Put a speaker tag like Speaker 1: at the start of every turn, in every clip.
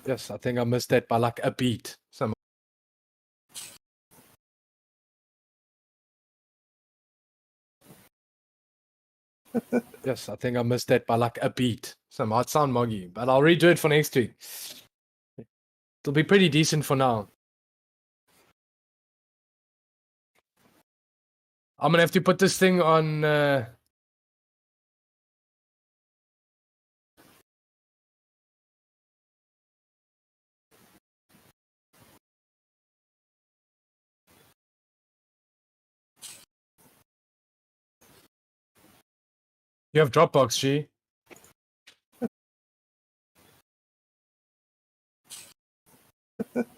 Speaker 1: Yes, I think I missed that by like a beat. Yes, I think I missed that by like a beat. So it might sound muggy, but I'll redo it for next week. It'll be pretty decent for now. I'm gonna have to put this thing on. You have Dropbox, G.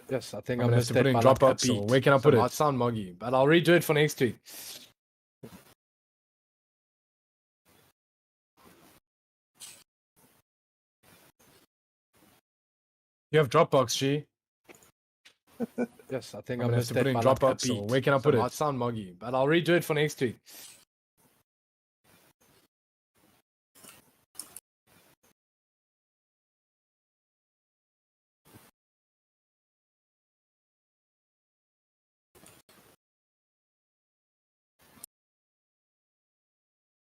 Speaker 1: Yes, I think I missed that by like a beat. So where can I put it? It might sound muggy, but I'll redo it for next week. You have Dropbox, G. Yes, I think I missed that by like a beat. So where can I put it? It might sound muggy, but I'll redo it for next week.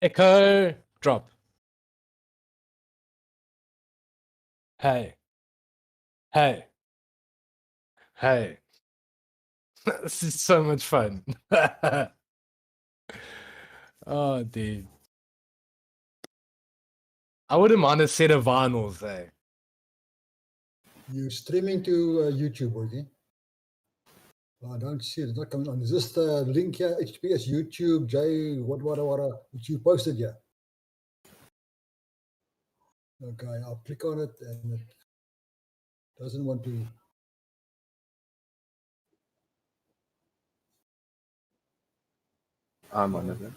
Speaker 1: Echo drop. Hey. Hey. Hey. This is so much fun. Oh, dude. I wouldn't mind a set of vinyls, eh?
Speaker 2: You streaming to YouTube, okay? Oh, I don't see it. It's not coming on. Is this the link here? HTTPS YouTube, J, what, which you posted here? Okay, I'll click on it and it doesn't want to.
Speaker 3: I'm on it.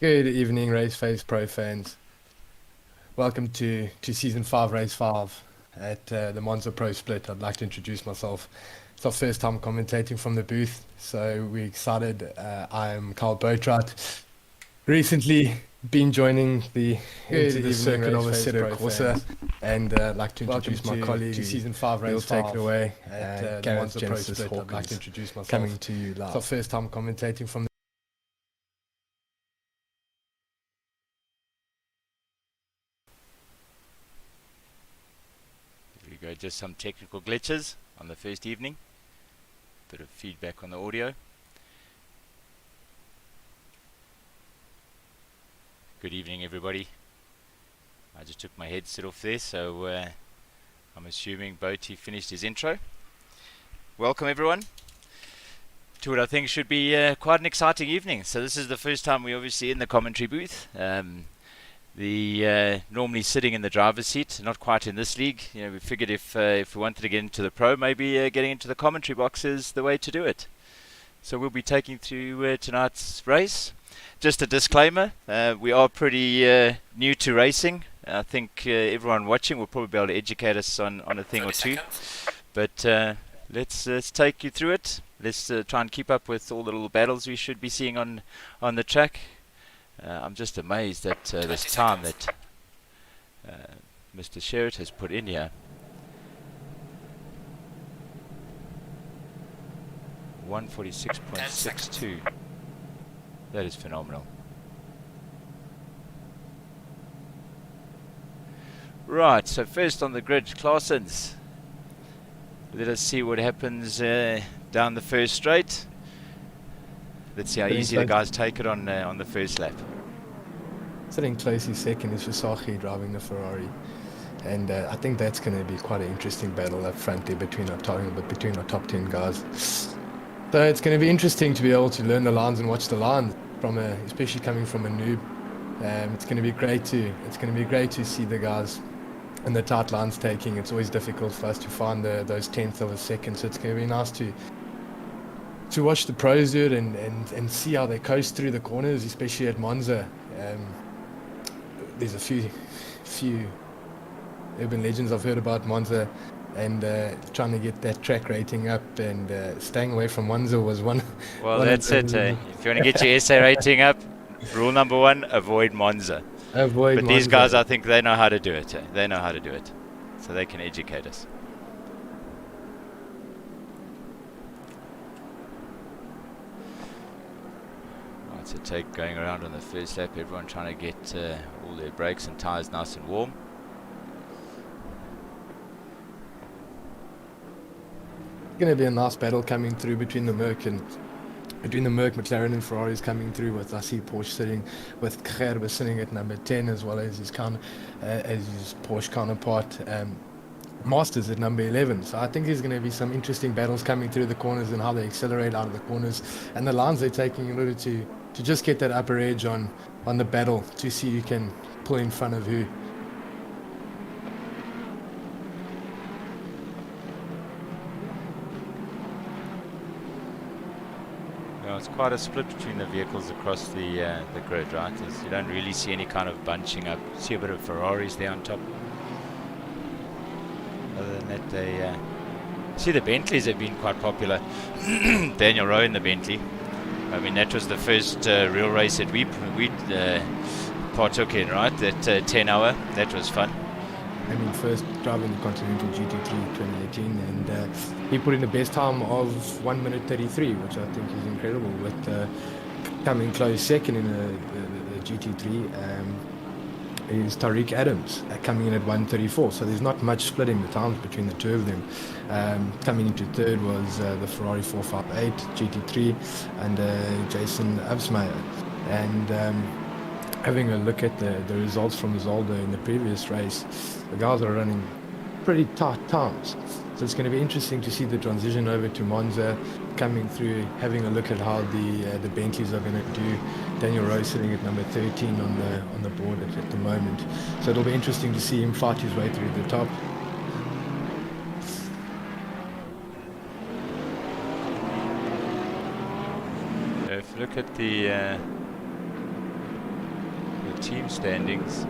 Speaker 1: Good evening, Raceface.Pro fans. Welcome to Season 5, Race 5 at the Monza Pro Split. I'd like to introduce myself. It's our first time commentating from the booth, so we're excited. I'm Carl Boatwright. Recently been joining into the circuit of Assetto Corsa, and I'd like to introduce my colleague to Season 5, Race 5. He'll take it away at the Monza Pro Split. I'd like to introduce myself. Coming to you live. It's our first time commentating from the
Speaker 3: just some technical glitches on the first evening. Bit of feedback on the audio. Good evening, everybody. I just took my headset off there, so I'm assuming Boaty finished his intro. Welcome, everyone, to what I think should be quite an exciting evening. So this is the first time we're obviously in the commentary booth. Normally sitting in the driver's seat, not quite in this league. You know, we figured if we wanted to get into the pro, maybe getting into the commentary box is the way to do it. So we'll be taking through tonight's race. Just a disclaimer, we are pretty new to racing. I think everyone watching will probably be able to educate us on a thing or two. But let's take you through it. Let's try and keep up with all the little battles we should be seeing on the track. I'm just amazed at this time that Mr. Sherritt has put in here. 146.62. That is phenomenal. Right, so first on the grid, Claessens. Let us see what happens down the first straight. Let's see how easy the guys take it on the first lap.
Speaker 1: Sitting closely second is Visachi driving the Ferrari, and I think that's going to be quite an interesting battle up front there between our top 10 guys. So it's going to be interesting to be able to learn the lines and watch the lines especially coming from a noob. It's going to be great to see the guys and the tight lines taking. It's always difficult for us to find those tenths of a second, so it's going to be nice to watch the pros do it and see how they coast through the corners, especially at Monza. There's a few urban legends I've heard about Monza, and trying to get that track rating up and staying away from Monza was one.
Speaker 3: Well, that's it. If you want to get your SA rating up, rule number 1: avoid Monza. But Monza. These guys, I think they know how to do it. They know how to do it, so they can educate us. So going around on the first lap, everyone trying to get all their brakes and tyres nice and warm.
Speaker 1: It's going to be a nice battle coming through between the Merc, McLaren and Ferraris coming through, with I see Porsche sitting with Gerber sitting at number 10, as well as his Porsche counterpart Masters at number 11. So I think there's going to be some interesting battles coming through the corners and how they accelerate out of the corners and the lines they're taking in order to just get that upper edge on the battle, to see who can pull in front of who.
Speaker 3: Well, it's quite a split between the vehicles across the grid, right? You don't really see any kind of bunching up. See a bit of Ferraris there on top. Other than that, they see the Bentleys have been quite popular. Daniel Rowe in the Bentley. I mean, that was the first real race that we partook in, right? That 10 hour, that was fun.
Speaker 1: I mean, first driving the Continental GT3 2018, and he put in the best time of 1 minute 33, which I think is incredible, with coming close second in the GT3. Is Tariq Adams coming in at 1:34, so there's not much splitting the times between the two of them. Coming into third was the Ferrari 458 GT3 and Jason Absmeyer. And having a look at the results from Zolder in the previous race, the guys are running pretty tight times. So it's going to be interesting to see the transition over to Monza, coming through, having a look at how the Bentleys are going to do. Daniel Rowe sitting at number 13 on the board at the moment. So it'll be interesting to see him fight his way through the top.
Speaker 3: If you look at the team standings.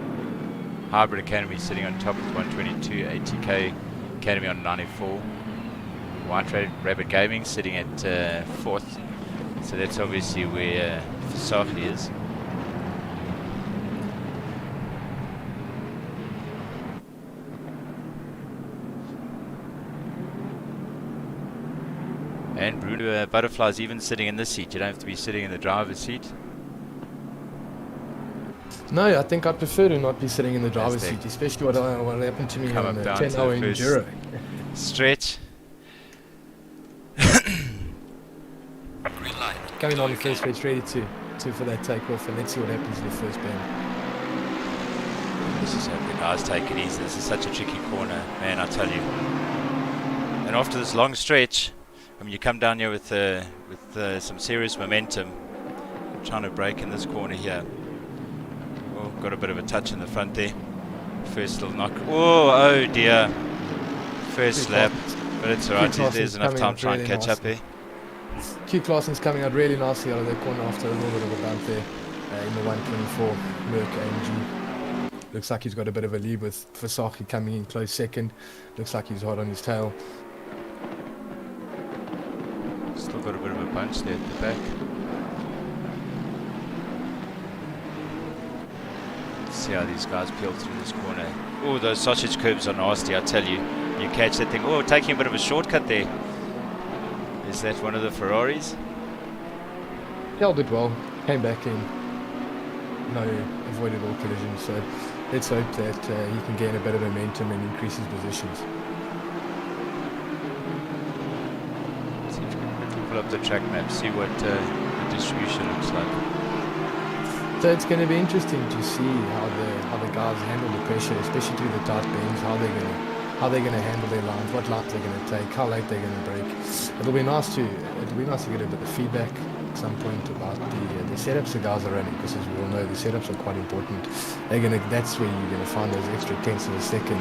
Speaker 3: Hybrid Academy sitting on top with 122, ATK Academy on 94. White Rabbit Gaming sitting at 4th. So that's obviously where Versaghi is. And Bruno Butterfly's even sitting in this seat. You don't have to be sitting in the driver's seat.
Speaker 1: No, I think I prefer to not be sitting in the driver's seat, especially what happened to me on the 10-hour enduro.
Speaker 3: Stretch.
Speaker 1: Coming on the first stretch, ready to for that takeoff, and let's see what happens in the first bend.
Speaker 3: This is hope the guys take it easy. This is such a tricky corner, man, I tell you. And after this long stretch, I mean, you come down here with some serious momentum, trying to brake in this corner here. Oh, got a bit of a touch in the front there. First little knock. Oh dear. First lap, but it's alright. There's enough time to try and catch up there.
Speaker 1: Q Claasen's coming out really nicely out of that corner after a little bit of a bump there in the 124 Merc AMG. Looks like he's got a bit of a lead with Versaghi coming in close second. Looks like he's hot on his tail.
Speaker 3: Still got a bit of a punch there at the back. Let's see how these guys peel through this corner. Oh, those sausage curbs are nasty, I tell you. You catch that thing. Oh, taking a bit of a shortcut there. Is that one of the Ferraris?
Speaker 1: Held it well, came back in, no, avoided all collisions, so let's hope that he can gain a bit of momentum and increase his positions.
Speaker 3: See if we can quickly pull up the track map, see what the distribution looks like.
Speaker 1: So it's going to be interesting to see how the guys handle the pressure, especially through the tight bends, how they're going to handle their lines, what lap they're going to take, how late they're going to brake. It'll be nice to get a bit of feedback at some point about the setups the guys are running, because as we all know, the setups are quite important. That's where you're going to find those extra tenths of a second.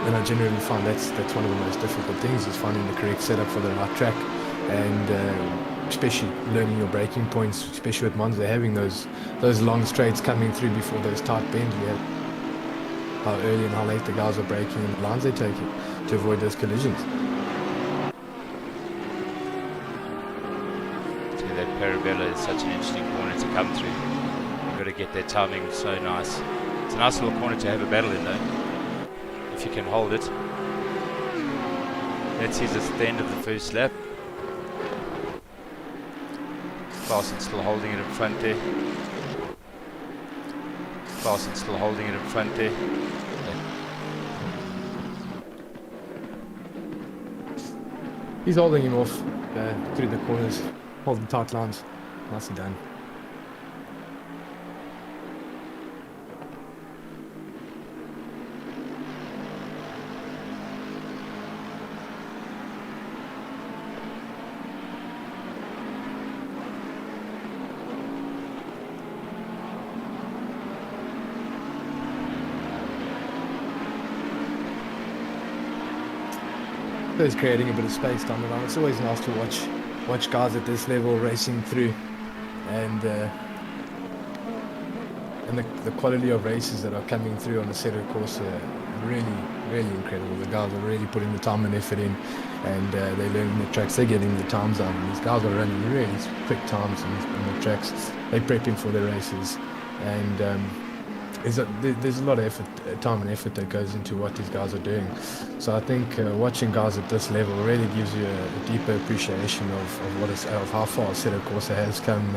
Speaker 1: And I generally find that's one of the most difficult things, is finding the correct setup for the right track, and especially learning your braking points, especially with Monza, having those long straights coming through before those tight bends. We have how early and how late the guys are braking and the lines they're taking to avoid those collisions.
Speaker 3: See, that Parabella is such an interesting corner to come through. You've got to get that timing so nice. It's a nice little corner to have a battle in though, if you can hold it. That sees us at the end of the first lap. Klaasen still holding it in front there. Klaasen still holding it in front there.
Speaker 1: He's holding him off through the corners, holding tight lines. Nicely done. It's creating a bit of space down the line. It's always nice to watch guys at this level racing through, and the quality of races that are coming through on the Assetto Corsa are really incredible. The guys are really putting the time and effort in, and they're learning the tracks. They're getting the times out, and these guys are running really quick times on the tracks. They're prepping for their races, and there's a lot of effort, time and effort that goes into what these guys are doing. So I think watching guys at this level really gives you a deeper appreciation of how far Assetto Corsa has come,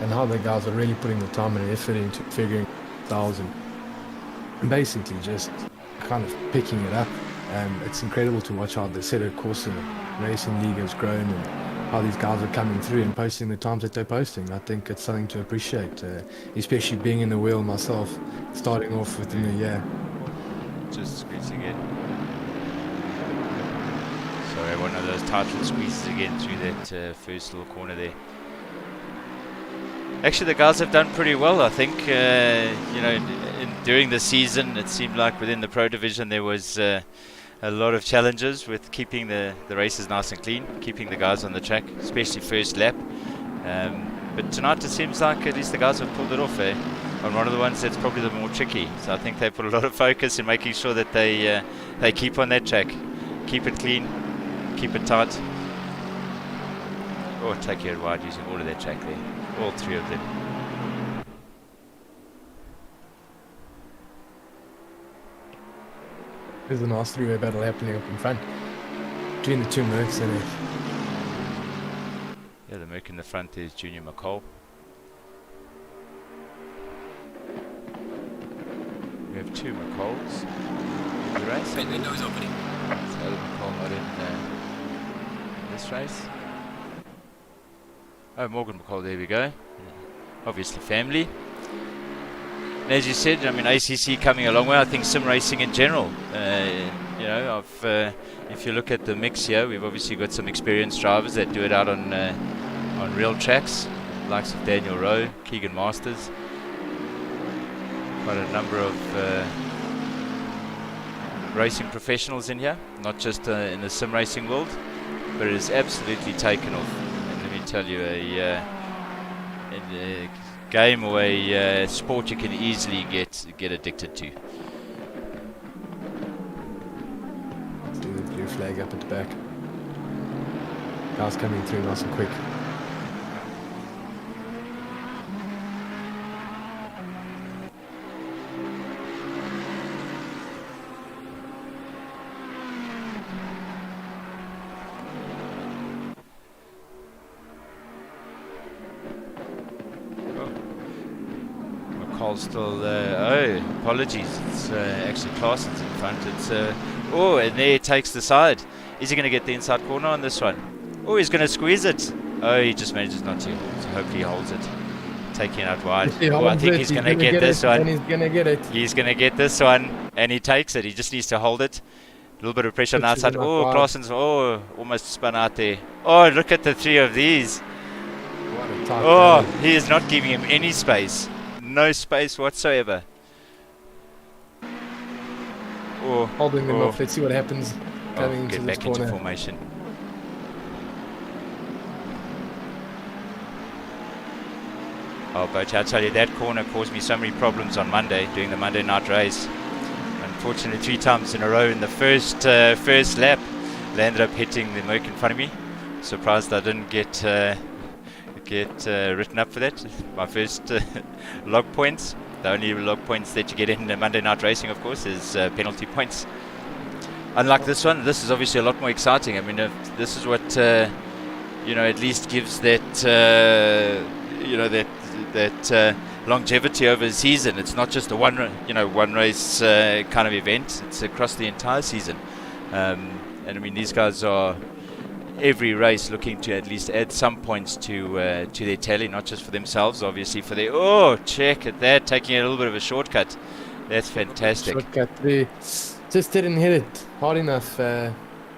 Speaker 1: and how the guys are really putting the time and effort into figuring styles and basically just kind of picking it up. It's incredible to watch how the Assetto Corsa Racing League has grown, and how these guys are coming through and posting the times that they're posting. I think it's something to appreciate, especially being in the wheel myself, starting off within a year.
Speaker 3: Just squeezing it. Sorry, one of those tight little squeezes again through that first little corner there. Actually, the guys have done pretty well, I think. During the season, it seemed like within the Pro Division there was a lot of challenges with keeping the races nice and clean, keeping the guys on the track, especially first lap. But tonight it seems like at least the guys have pulled it off. on one of the ones that's probably the more tricky. So I think they put a lot of focus in making sure that they keep on that track, keep it clean, keep it tight. Or take you out wide using all of that track there, all three of them.
Speaker 1: There's a nice three-way battle happening up in front between the two Mercs and it.
Speaker 3: Yeah, the Merc in the front is Junior McCall. We have two McCalls in the race.
Speaker 4: Pit window is opening.
Speaker 3: So the McCall not in this race. Oh, Morgan McCall, there we go. Obviously family. And as you said, I mean, ACC coming a long way. I think sim racing in general. You know, if you look at the mix here, we've obviously got some experienced drivers that do it out on real tracks, likes of Daniel Rowe, Keegan Masters. Quite a number of racing professionals in here, not just in the sim racing world, but it has absolutely taken off. And let me tell you, a game or a sport you can easily get addicted to.
Speaker 1: See the blue flag up at the back. Cars coming through nice and quick.
Speaker 3: Still, oh, apologies. It's actually Clausen's in front. It's oh, and there he takes the side. Is he going to get the inside corner on this one? Oh, he's going to squeeze it. Oh, he just manages not to. So hopefully he holds it. Taking it out wide. Oh, I think he's going to get this one.
Speaker 1: And he's going to get it.
Speaker 3: He's going to get this one, and he takes it. He just needs to hold it. A little bit of pressure on the outside. Oh, Clausen's almost spun out there. Oh, look at the three of these.
Speaker 1: What a tight
Speaker 3: Oh,
Speaker 1: battle.
Speaker 3: he is not giving him any space. No space whatsoever. Oh,
Speaker 1: Holding them off. Let's see what happens coming into
Speaker 3: get
Speaker 1: this
Speaker 3: back
Speaker 1: corner.
Speaker 3: into formation. Oh, but I tell you, that corner caused me so many problems on Monday doing the Monday night race. Unfortunately, 3 times in a row in the first lap, they ended up hitting the Merc in front of me. Surprised I didn't get written up for that. My first log points. The only log points that you get in the Monday night racing, of course, is penalty points. Unlike this one, this is obviously a lot more exciting. I mean, this is what you know, at least gives that you know, that longevity over the season. It's not just a one race kind of event. It's across the entire season. And I mean, these guys are every race looking to at least add some points to their tally, not just for themselves, obviously for their. Oh, check at that, taking a little bit of a shortcut. That's fantastic.
Speaker 1: Shortcut through. Just didn't hit it hard enough.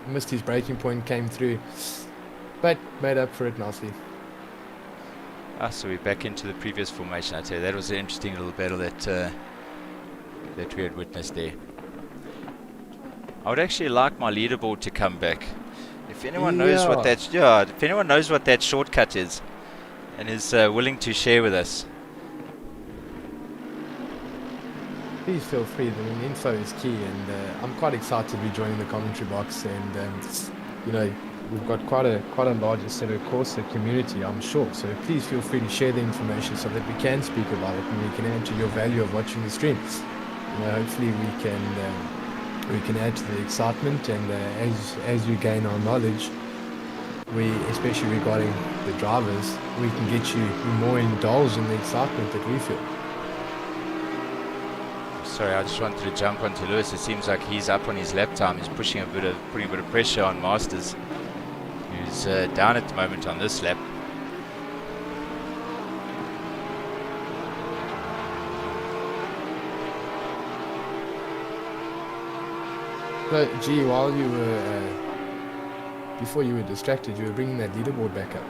Speaker 1: Missed his braking point, came through, but made up for it nicely.
Speaker 3: So we're back into the previous formation. I tell you, that was an interesting little battle that we had witnessed there. I would actually like my leaderboard to come back. If anyone knows what if anyone knows what that shortcut is, and is willing to share with us,
Speaker 1: Please feel free. I mean, info is key, and I'm quite excited to be joining the commentary box. And you know, we've got quite a larger set of course, a community, I'm sure. So please feel free to share the information so that we can speak about it and we can add to your value of watching the stream. You know, hopefully we can add to the excitement, and as you gain our knowledge, especially regarding the drivers, we can get you more indulged in the excitement that we feel.
Speaker 3: sorry, I just wanted to jump onto Lewis. It seems like he's up on his lap time. He's putting a bit of pressure on Masters, who's down at the moment on this lap.
Speaker 1: So, G, while you were, before you were distracted, you were bringing that leaderboard back up.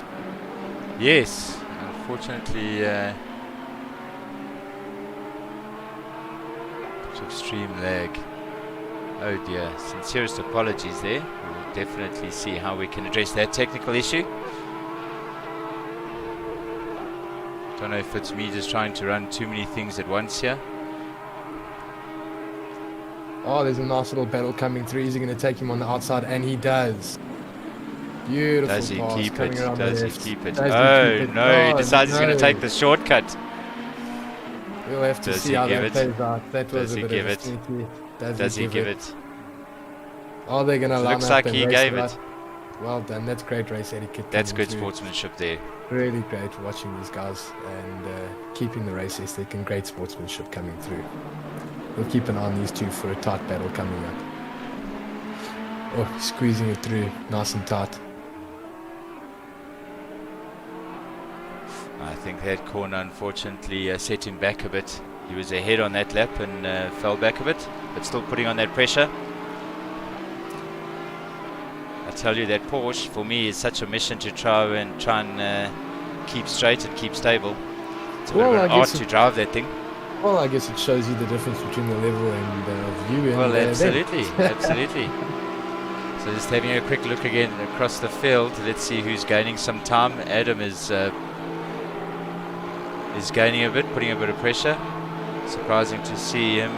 Speaker 3: Yes, unfortunately, bit of stream lag. Oh dear, sincerest apologies there. We'll definitely see how we can address that technical issue. Don't know if it's me just trying to run too many things at once here.
Speaker 1: Oh, there's a nice little battle coming through. Is he going to take him on the outside? And he does. Beautiful
Speaker 3: Does he
Speaker 1: pass
Speaker 3: keep
Speaker 1: coming
Speaker 3: it?
Speaker 1: around the
Speaker 3: Does he
Speaker 1: left.
Speaker 3: keep it?
Speaker 1: Does he
Speaker 3: Oh
Speaker 1: keep it?
Speaker 3: no, he
Speaker 1: Oh,
Speaker 3: decides he's going to
Speaker 1: no.
Speaker 3: take the shortcut.
Speaker 1: We'll have to
Speaker 3: Does
Speaker 1: see
Speaker 3: he
Speaker 1: how
Speaker 3: give
Speaker 1: that
Speaker 3: it?
Speaker 1: plays out. That was
Speaker 3: Does
Speaker 1: a
Speaker 3: he
Speaker 1: bit
Speaker 3: give
Speaker 1: of a
Speaker 3: it?
Speaker 1: sneaky.
Speaker 3: Does he give it?
Speaker 1: Are they going to line
Speaker 3: Looks
Speaker 1: up
Speaker 3: like
Speaker 1: and
Speaker 3: he
Speaker 1: race
Speaker 3: gave
Speaker 1: out?
Speaker 3: it.
Speaker 1: Well done. That's great race etiquette.
Speaker 3: That's
Speaker 1: coming
Speaker 3: good
Speaker 1: through.
Speaker 3: sportsmanship there.
Speaker 1: Really great watching these guys and keeping the race ethic and great sportsmanship coming through. We'll keep an eye on these two for a tight battle coming up. Oh, squeezing it through, nice and tight.
Speaker 3: I think that corner unfortunately set him back a bit. He was ahead on that lap and fell back a bit, but still putting on that pressure. I tell you, that Porsche for me is such a mission to try and keep straight and keep stable. It's a bit of an art to drive that thing.
Speaker 1: Well, I guess it shows you the difference between the level and view.
Speaker 3: Well, absolutely, absolutely. So just having a quick look again across the field. Let's see who's gaining some time. Adam is gaining a bit, putting a bit of pressure. Surprising to see him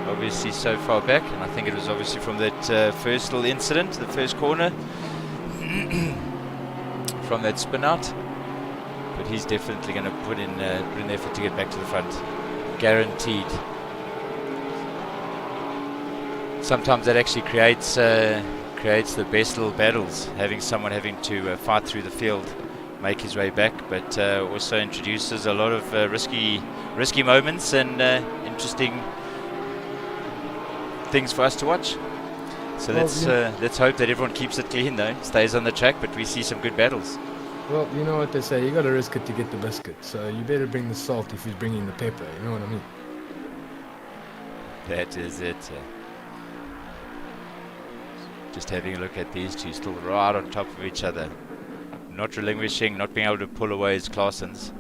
Speaker 3: obviously so far back, and I think it was obviously from that first little incident, the first corner, from that spin out. But he's definitely going to put in effort to get back to the front, guaranteed. Sometimes that actually creates the best little battles, having someone having to fight through the field, make his way back, but also introduces a lot of risky moments and interesting things for us to watch. So let's hope that everyone keeps it clean though, stays on the track, but we see some good battles.
Speaker 1: Well, you know what they say, you got to risk it to get the biscuit, so you better bring the salt if he's bringing the pepper, you know what I mean?
Speaker 3: That is it. Just having a look at these two, still right on top of each other, not relinquishing, not being able to pull away his Claessens.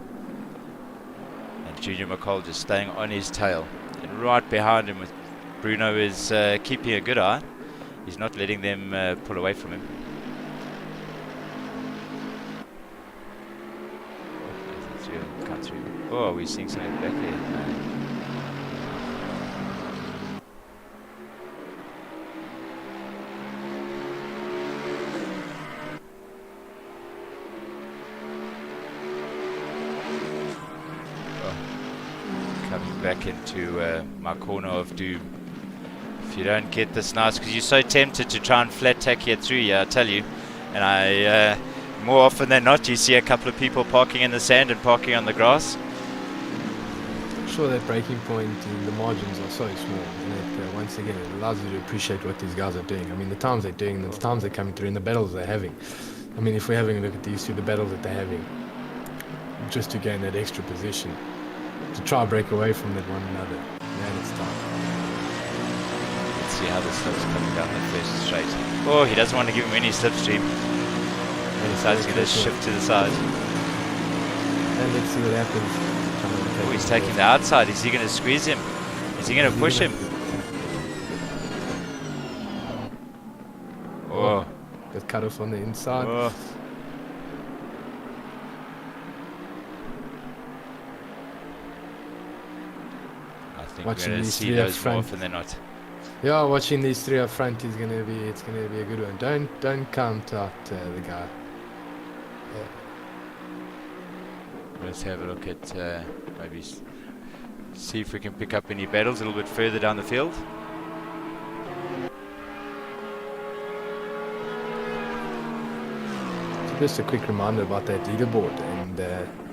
Speaker 3: And Junior McCall just staying on his tail. And right behind him with Bruno is keeping a good eye. He's not letting them pull away from him. Oh, we're seeing something back there. Coming back into my corner of doom. If you don't get this nice, because you're so tempted to try and flat tack here through, yeah, I tell you. And I, more often than not, you see a couple of people parking in the sand and parking on the grass.
Speaker 1: I'm sure that breaking point and the margins are so small, and it, once again, it allows you to appreciate what these guys are doing. I mean, the times they're doing, the times they're coming through, and the battles they're having. I mean, if we're having a look at these two, the battles that they're having, just to gain that extra position, to try and break away from that one another. Man, it's tough.
Speaker 3: Let's see how this looks coming down the first straight. Oh, he doesn't want to give him any slipstream. He decides he's going to shift to the side.
Speaker 1: And let's see what happens.
Speaker 3: Oh, he's taking the outside. Is he going to squeeze him? Is he going to push him? Oh.
Speaker 1: Got cut off on the inside.
Speaker 3: Oh. I think
Speaker 1: Watching
Speaker 3: we're going to
Speaker 1: these
Speaker 3: see
Speaker 1: three
Speaker 3: those
Speaker 1: up
Speaker 3: more
Speaker 1: front.
Speaker 3: often than not.
Speaker 1: Yeah, watching these three up front is gonna be it's gonna be a good one. Don't count out the guy.
Speaker 3: Let's have a look at maybe see if we can pick up any battles a little bit further down the field.
Speaker 1: So just a quick reminder about that leaderboard and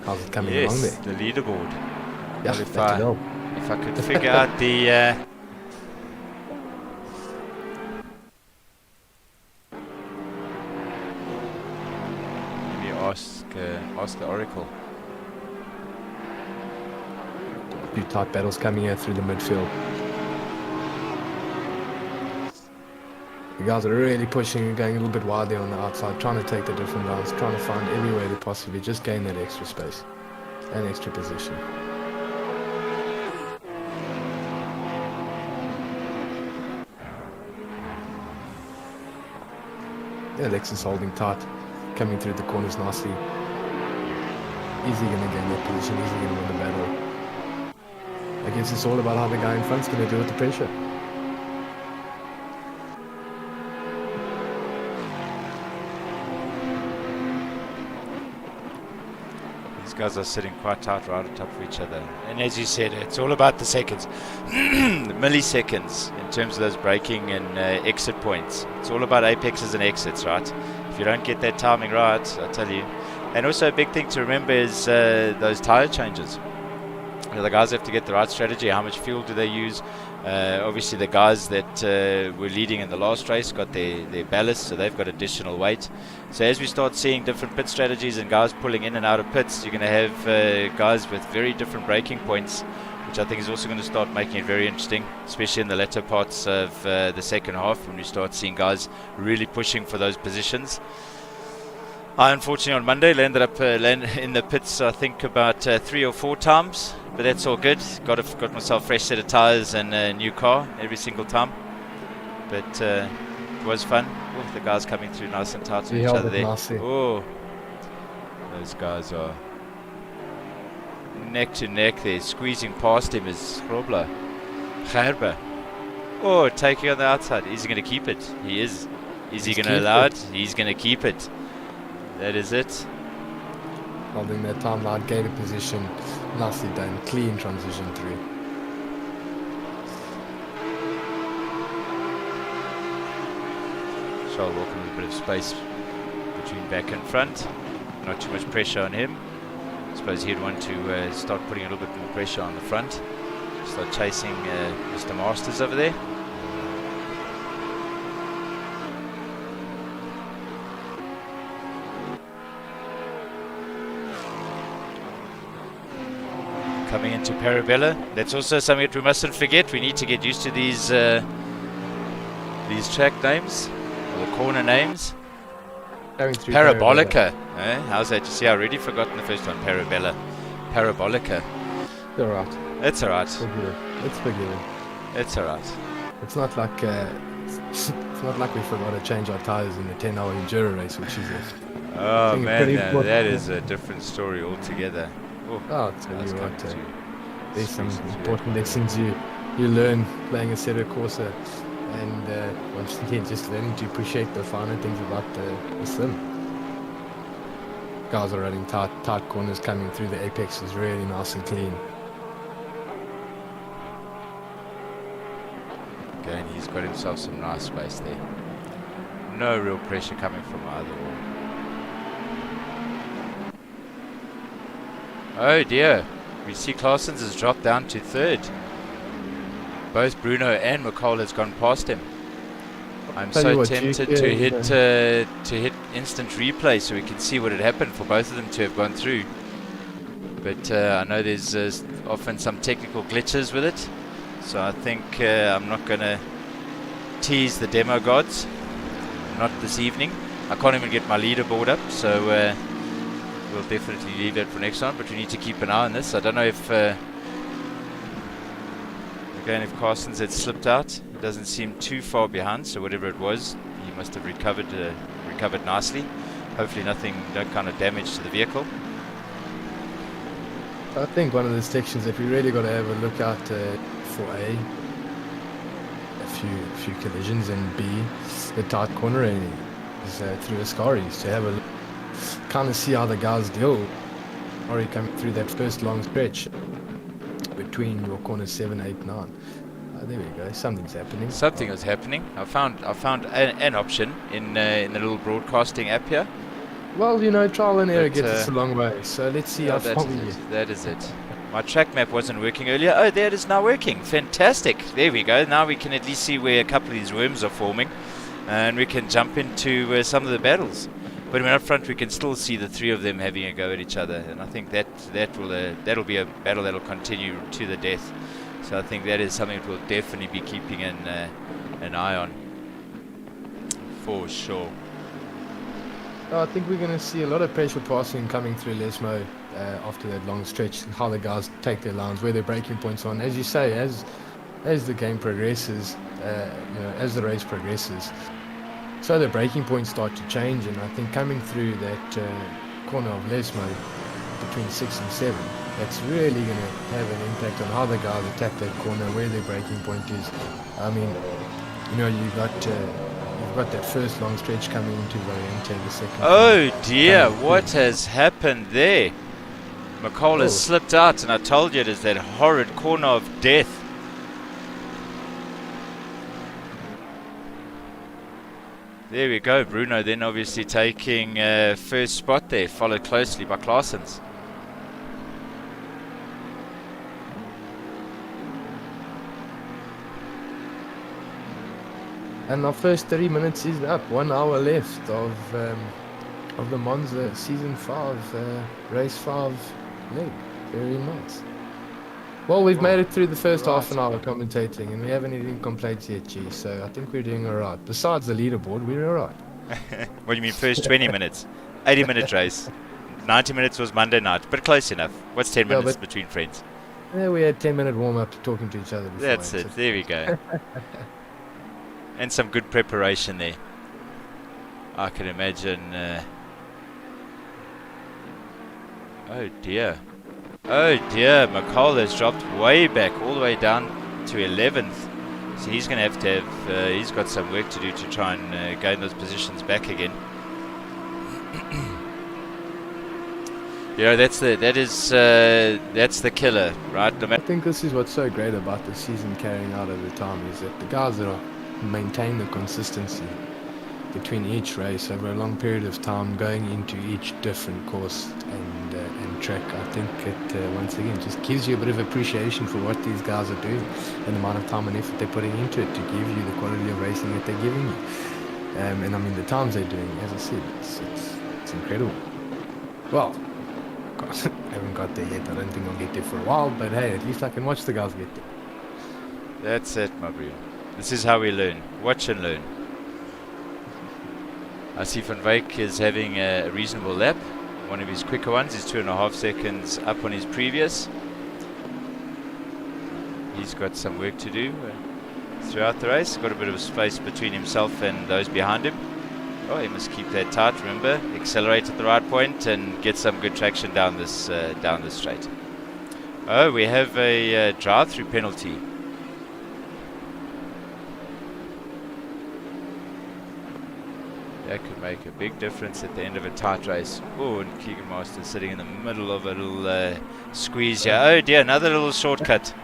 Speaker 1: how's it coming along
Speaker 3: Yes,
Speaker 1: there.
Speaker 3: the leaderboard.
Speaker 1: Yeah,
Speaker 3: Well, if
Speaker 1: that could help.
Speaker 3: If I could figure out the maybe ask the Oracle.
Speaker 1: A few tight battles coming here through the midfield. The guys are really pushing and going a little bit wide there on the outside, trying to take the different lines, trying to find every way they possibly just gain that extra space and extra position. Yeah, Lexus holding tight, coming through the corners nicely. Is he going to gain that position? Is he going to win the battle? I guess it's all about how the guy in front's going to deal with the pressure.
Speaker 3: These guys are sitting quite tight right on top of each other. And as you said, it's all about the seconds. The milliseconds in terms of those braking and exit points. It's all about apexes and exits, right? If you don't get that timing right, I tell you. And also a big thing to remember is those tire changes. You know, the guys have to get the right strategy. How much fuel do they use? Obviously the guys that were leading in the last race got their ballast, so they've got additional weight. So as we start seeing different pit strategies and guys pulling in and out of pits, you're going to have guys with very different braking points, which I think is also going to start making it very interesting, especially in the latter parts of the second half when we start seeing guys really pushing for those positions. I unfortunately on Monday landed up in the pits I think about 3 or 4 times, but that's all good. Got myself a fresh set of tyres and a new car every single time. But it was fun. Oh, the guys coming through nice and tight to each other there. Oh, those guys are neck to neck there. Squeezing past him is Grobler. Gerber. Oh, taking on the outside. Is he going to keep it? He is. Is he going to allow it? He's going to keep it. That is it.
Speaker 1: Holding that timeline, gain a position, nicely done, clean transition through.
Speaker 3: Charles Walker with a bit of space between back and front. Not too much pressure on him. I suppose he'd want to start putting a little bit more pressure on the front. Start chasing Mr. Masters over there. Coming into Parabella. That's also something that we mustn't forget. We need to get used to these track names, or corner names. Parabolica. How's that? You see, I already forgotten the first one. Parabella. Parabolica.
Speaker 1: It's alright.
Speaker 3: It's alright.
Speaker 1: It's forgiven.
Speaker 3: It's alright.
Speaker 1: It's not like it's not like we forgot to change our tires in the 10-hour enduro race, which is
Speaker 3: oh man, that is a different story altogether.
Speaker 1: Oh, I'll tell you what, there's some important lessons you learn playing a Assetto Corsa, and once again just learning to appreciate the finer things about the sim. Guys are running tight corners, coming through the apex is really nice and clean.
Speaker 3: Again, he's got himself some nice space there. No real pressure coming from either wall. Oh dear, we see Claessens has dropped down to 3rd. Both Bruno and McCall has gone past him. I'm so tempted to hit instant replay so we can see what had happened for both of them to have gone through. But I know there's often some technical glitches with it, so I think I'm not going to tease the demo gods, not this evening. I can't even get my leaderboard up, so we'll definitely leave that for next time, but we need to keep an eye on this. I don't know if again, if Claessens had slipped out. He doesn't seem too far behind, so whatever it was, he must have recovered nicely. Hopefully nothing, no kind of damage to the vehicle.
Speaker 1: I think one of the sections that we really got to have a look at for a few collisions, and B, the tight cornering is through Ascaris, to have a look, kind of see how the guys deal. Already coming through that first long stretch between your corners 7, 8, 9. There we go. Something's happening.
Speaker 3: Something is happening. I found an option in the little broadcasting app here.
Speaker 1: Well, you know, trial and error gets us a long way. So let's see how far we get.
Speaker 3: That is it. My track map wasn't working earlier. Oh, there it is now working. Fantastic. There we go. Now we can at least see where a couple of these worms are forming, and we can jump into some of the battles. But when up front, we can still see the 3 of them having a go at each other, and I think that'll be a battle that'll continue to the death. So I think that is something that we'll definitely be keeping an eye on, for sure.
Speaker 1: I think we're going to see a lot of pressure passing coming through Lesmo after that long stretch, how the guys take their lines, where their braking points on. As you say, as the game progresses, as the race progresses, so the braking points start to change, and I think coming through that corner of Lesmo, between 6 and 7, that's really going to have an impact on how the guys attack that corner, where their braking point is. I mean, you know, you've got that first long stretch coming into Variante, the second.
Speaker 3: Oh dear, what has happened there? McCall has slipped out, and I told you it is that horrid corner of death. There we go, Bruno then obviously taking first spot there, followed closely by Claessens.
Speaker 1: And our first 30 minutes is up. 1 hour left of the Monza Season 5 Race 5 leg. Very nice. Well, we've made it through the first half an hour commentating, and we haven't even complaints yet, G. So I think we're doing all right. Besides the leaderboard, we're all right.
Speaker 3: What do you mean, first 20 minutes? 80-minute race. 90 minutes was Monday night, but close enough. What's 10 minutes between friends?
Speaker 1: Yeah, we had 10-minute warm-up to talking to each other before.
Speaker 3: That's it. There we go. And some good preparation there. I can imagine. Oh dear. Oh dear, McCall has dropped way back, all the way down to 11th. So he's going to have, he's got some work to do to try and gain those positions back again. You know, that's the killer, right?
Speaker 1: I think this is what's so great about the season carrying out over time, is that the guys that maintain the consistency between each race over a long period of time, going into each different course and track. I think it once again just gives you a bit of appreciation for what these guys are doing and the amount of time and effort they're putting into it to give you the quality of racing that they're giving you. And I mean, the times they're doing, as I said, it's incredible. Well, God, I haven't got there yet. I don't think I'll get there for a while, but hey, at least I can watch the guys get there.
Speaker 3: That's it, my bro. This is how we learn. Watch and learn. I see Van Wyk is having a reasonable lap. One of his quicker ones is 2.5 seconds up on his previous. He's got some work to do throughout the race. Got a bit of space between himself and those behind him. Oh, he must keep that tight, remember. Accelerate at the right point and get some good traction down this straight. Oh, we have a drive-through penalty. That could make a big difference at the end of a tight race. Oh, and Keegan Master sitting in the middle of a little squeeze here. Oh dear, another little shortcut.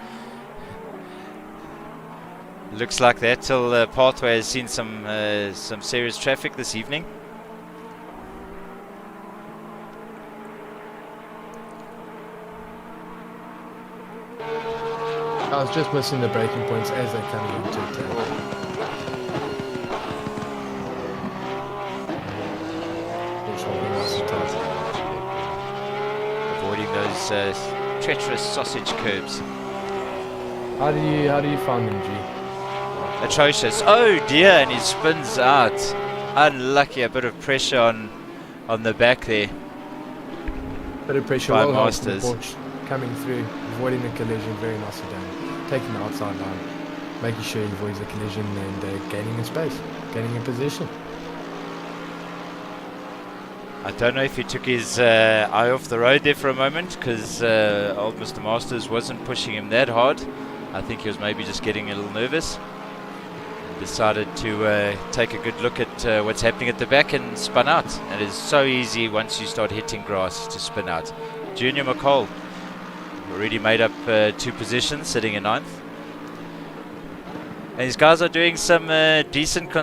Speaker 3: Looks like that till pathway has seen some serious traffic this evening.
Speaker 1: I was just missing the braking points as they come into it.
Speaker 3: Avoiding those treacherous sausage curbs.
Speaker 1: How do you find them, G?
Speaker 3: Atrocious. Oh dear, and he spins out. Unlucky, a bit of pressure on the back there.
Speaker 1: Bit of pressure
Speaker 3: by
Speaker 1: well
Speaker 3: Masters.
Speaker 1: Coming through, avoiding the collision, very nicely done. Taking the outside line, making sure he avoids the collision and gaining in space, gaining in position.
Speaker 3: I don't know if he took his eye off the road there for a moment, because old Mr. Masters wasn't pushing him that hard. I think he was maybe just getting a little nervous. Decided to take a good look at what's happening at the back and spun out. And it is so easy once you start hitting grass to spin out. Junior McCall already made up 2 positions, sitting in 9th. And these guys are doing some decent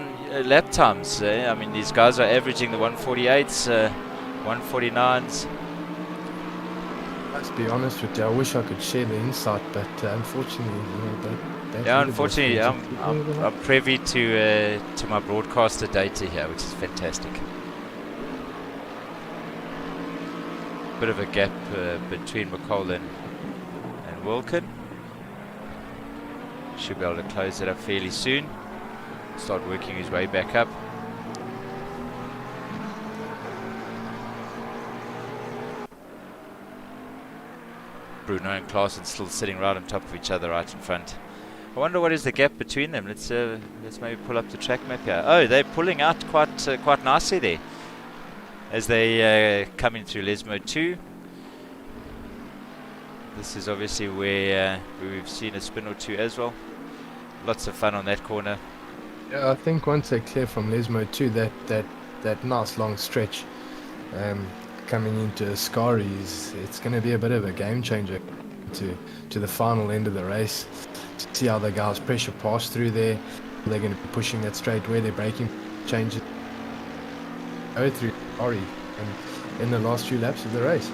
Speaker 3: lap times. I mean, these guys are averaging the 148s, 149s.
Speaker 1: Let's be honest with you, I wish I could share the insight, but unfortunately,
Speaker 3: unfortunately, I'm privy to my broadcaster data here, which is fantastic. Bit of a gap between McCall and Wilkin. Should be able to close it up fairly soon. Start working his way back up. Bruno and Claessens still sitting right on top of each other, right in front. I wonder what is the gap between them. Let's maybe pull up the track map here. Oh, they're pulling out quite nicely there as they coming through Les Mode 2. This is obviously where we've seen a spin or two as well. Lots of fun on that corner.
Speaker 1: Yeah, I think once they clear from Lesmo too, that nice long stretch coming into Ascari, it's going to be a bit of a game changer to the final end of the race. To see how the guys pressure pass through there. They're going to be pushing that straight where their braking changes go through Ascari and in the last few laps of the race.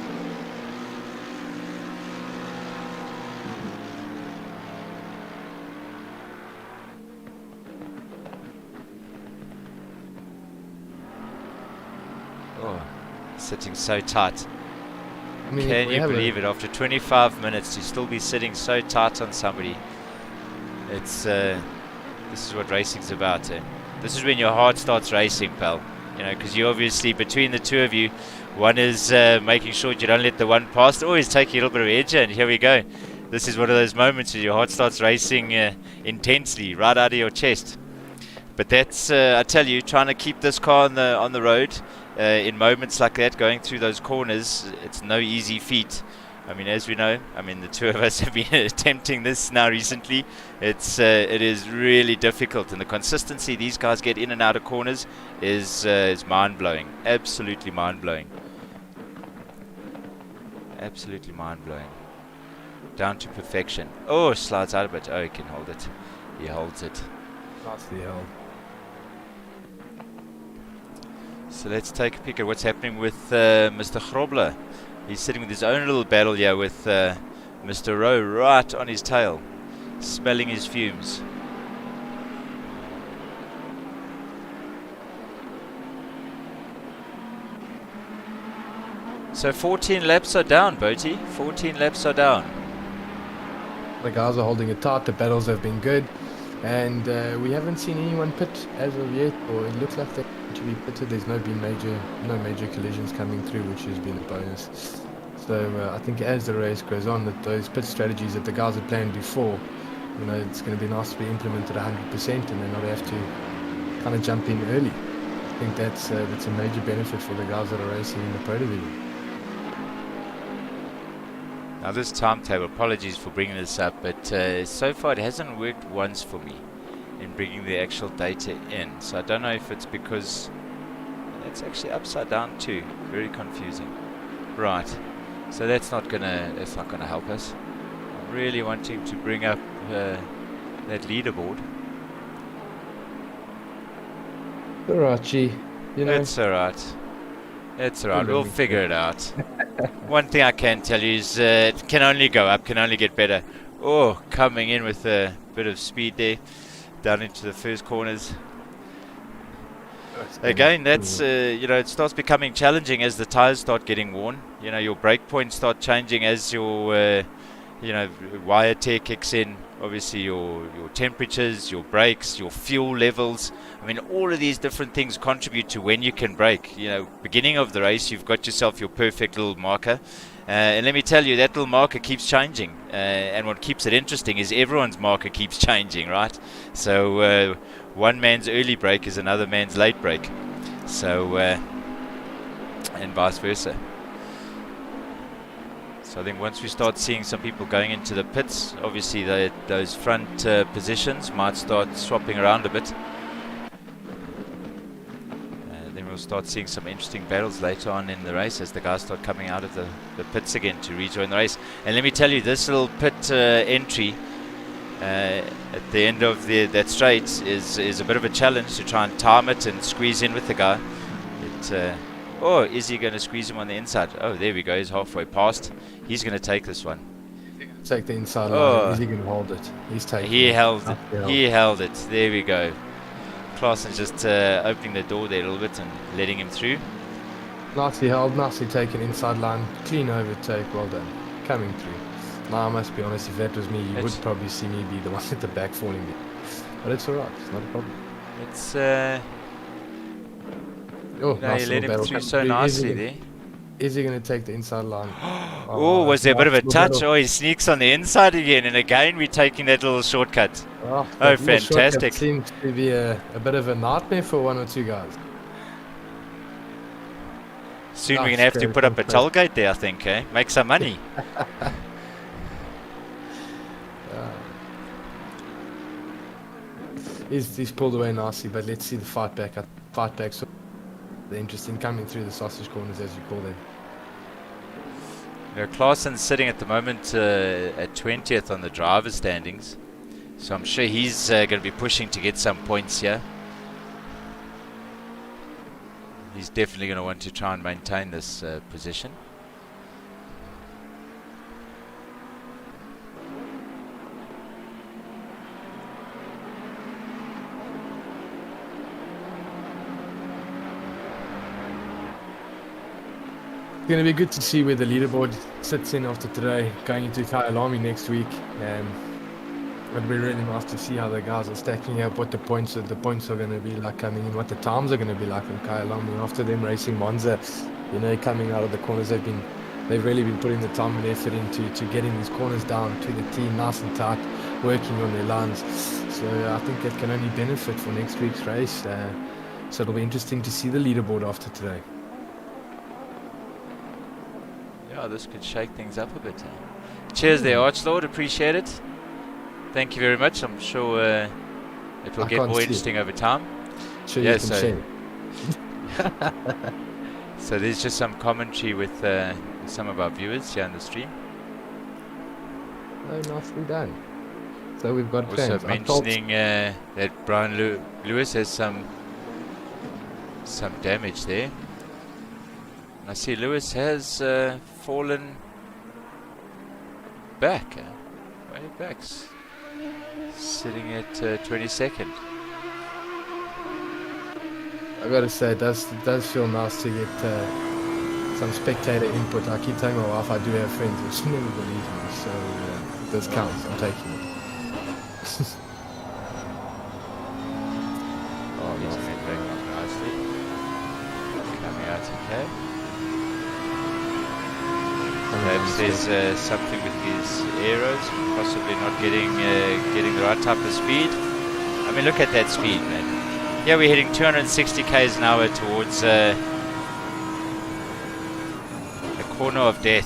Speaker 3: Sitting so tight.
Speaker 1: I mean,
Speaker 3: Can you believe it? After 25 minutes, to still be sitting so tight on somebody. It's this is what racing's about. This is when your heart starts racing, pal. You know, because you obviously, between the two of you, one is making sure you don't let the one past. Always taking a little bit of edge, and here we go. This is one of those moments where your heart starts racing intensely, right out of your chest. But that's, I tell you, trying to keep this car on the road. In moments like that, going through those corners, it's no easy feat. I mean, as we know, I mean, the two of us have been attempting this now recently. It is really difficult, and the consistency these guys get in and out of corners is mind-blowing. Absolutely mind-blowing. Absolutely mind-blowing. Down to perfection. Oh, slides out of it. Oh, he can hold it. He holds it.
Speaker 1: Nicely held.
Speaker 3: So let's take a peek at what's happening with Mr. Grobler. He's sitting with his own little battle here with Mr. Rowe right on his tail, smelling his fumes. So 14 laps are down, Boaty. 14 laps are down.
Speaker 1: The guys are holding it tight. The battles have been good. And we haven't seen anyone pit as of yet, or it looks like they're going to be pitted. There's no major collisions coming through, which has been a bonus. So I think as the race goes on, that those pit strategies that the guys had planned before, you know, it's going to be nice to be implemented 100% and then not have to kind of jump in early. I think that's a major benefit for the guys that are racing in the Pro Division.
Speaker 3: Now this timetable, apologies for bringing this up, but so far it hasn't worked once for me in bringing the actual data in. So I don't know if it's because it's actually upside down too. Very confusing. Right. So that's not gonna help us. I'm really wanting to bring up that leaderboard.
Speaker 1: Alright, G. You know,
Speaker 3: It's alright. It's alright. We'll figure it out. One thing I can tell you is it can only go up, can only get better. Oh, coming in with a bit of speed there, down into the first corners. Again, that's you know, it starts becoming challenging as the tires start getting worn. You know, your brake points start changing as your you know, wire tear kicks in. Obviously your temperatures, your brakes, your fuel levels. I mean, all of these different things contribute to when you can brake. You know, beginning of the race, you've got yourself your perfect little marker. And let me tell you, that little marker keeps changing. And what keeps it interesting is everyone's marker keeps changing, right? So one man's early brake is another man's late brake. So, and vice versa. So I think once we start seeing some people going into the pits, obviously those front positions might start swapping around a bit. Then we'll start seeing some interesting battles later on in the race as the guys start coming out of the pits again to rejoin the race. And let me tell you, this little pit entry at the end of that straight is a bit of a challenge to try and time it and squeeze in with the guy. Oh, is he going to squeeze him on the inside? Oh, there we go. He's halfway past. He's going to take this one.
Speaker 1: Take the inside line. Is he going to hold it? He's taking it.
Speaker 3: He held it. He held it. There we go. Klaassen's just opening the door there a little bit and letting him through.
Speaker 1: Nicely held, nicely taken inside line. Clean overtake. Well done. Coming through. Now, I must be honest, if that was me, you would probably see me be the one at the back falling there. But it's alright. It's not a problem.
Speaker 3: It's...
Speaker 1: Oh,
Speaker 3: no,
Speaker 1: nice
Speaker 3: you let him
Speaker 1: battle.
Speaker 3: through so nicely there.
Speaker 1: Is he going to take the inside line?
Speaker 3: Oh, was there a bit of a touch? Oh, he sneaks on the inside again, and again we're taking that little shortcut.
Speaker 1: Oh,
Speaker 3: fantastic.
Speaker 1: Seems to be a bit of a nightmare for one or two guys.
Speaker 3: Soon we're going to have to put up a toll gate there, I think, eh? Make some money.
Speaker 1: He's pulled away nicely, but let's see the fight back. Fight back, so the interesting coming through the sausage corners, as you call them.
Speaker 3: Claessen's sitting at the moment at 20th on the driver's standings, so I'm sure he's going to be pushing to get some points here. He's definitely going to want to try and maintain this position.
Speaker 1: It's going to be good to see where the leaderboard sits in after today, going into Kyalami next week. It'll be really nice to see how the guys are stacking up, what the points are going to be like coming in, what the times are going to be like in Kyalami after them racing Monza. You know, coming out of the corners, they've really been putting the time and effort into getting these corners down to the team, nice and tight, working on their lines. So I think that can only benefit for next week's race. So it'll be interesting to see the leaderboard after today.
Speaker 3: Yeah, this could shake things up a bit. Cheers there, Archlord. Appreciate it. Thank you very much. I'm sure it will get more interesting over time.
Speaker 1: Sure, yeah, so
Speaker 3: so there's just some commentary with some of our viewers here on the stream.
Speaker 1: Oh, nicely done. So we've got
Speaker 3: also
Speaker 1: fans.
Speaker 3: mentioning that Brian Lewis has some damage there. I see Lewis has fallen back, way back, sitting at 22nd.
Speaker 1: I gotta say, it does feel nice to get some spectator input. I keep telling my wife I do have friends who she never believe me, so this counts. I'm taking it.
Speaker 3: Oh, he's made back up nicely. Coming out okay. Perhaps there's something with his aeros, possibly not getting the right type of speed. I mean, look at that speed, man. Yeah, we're hitting 260 k's an hour towards a corner of death.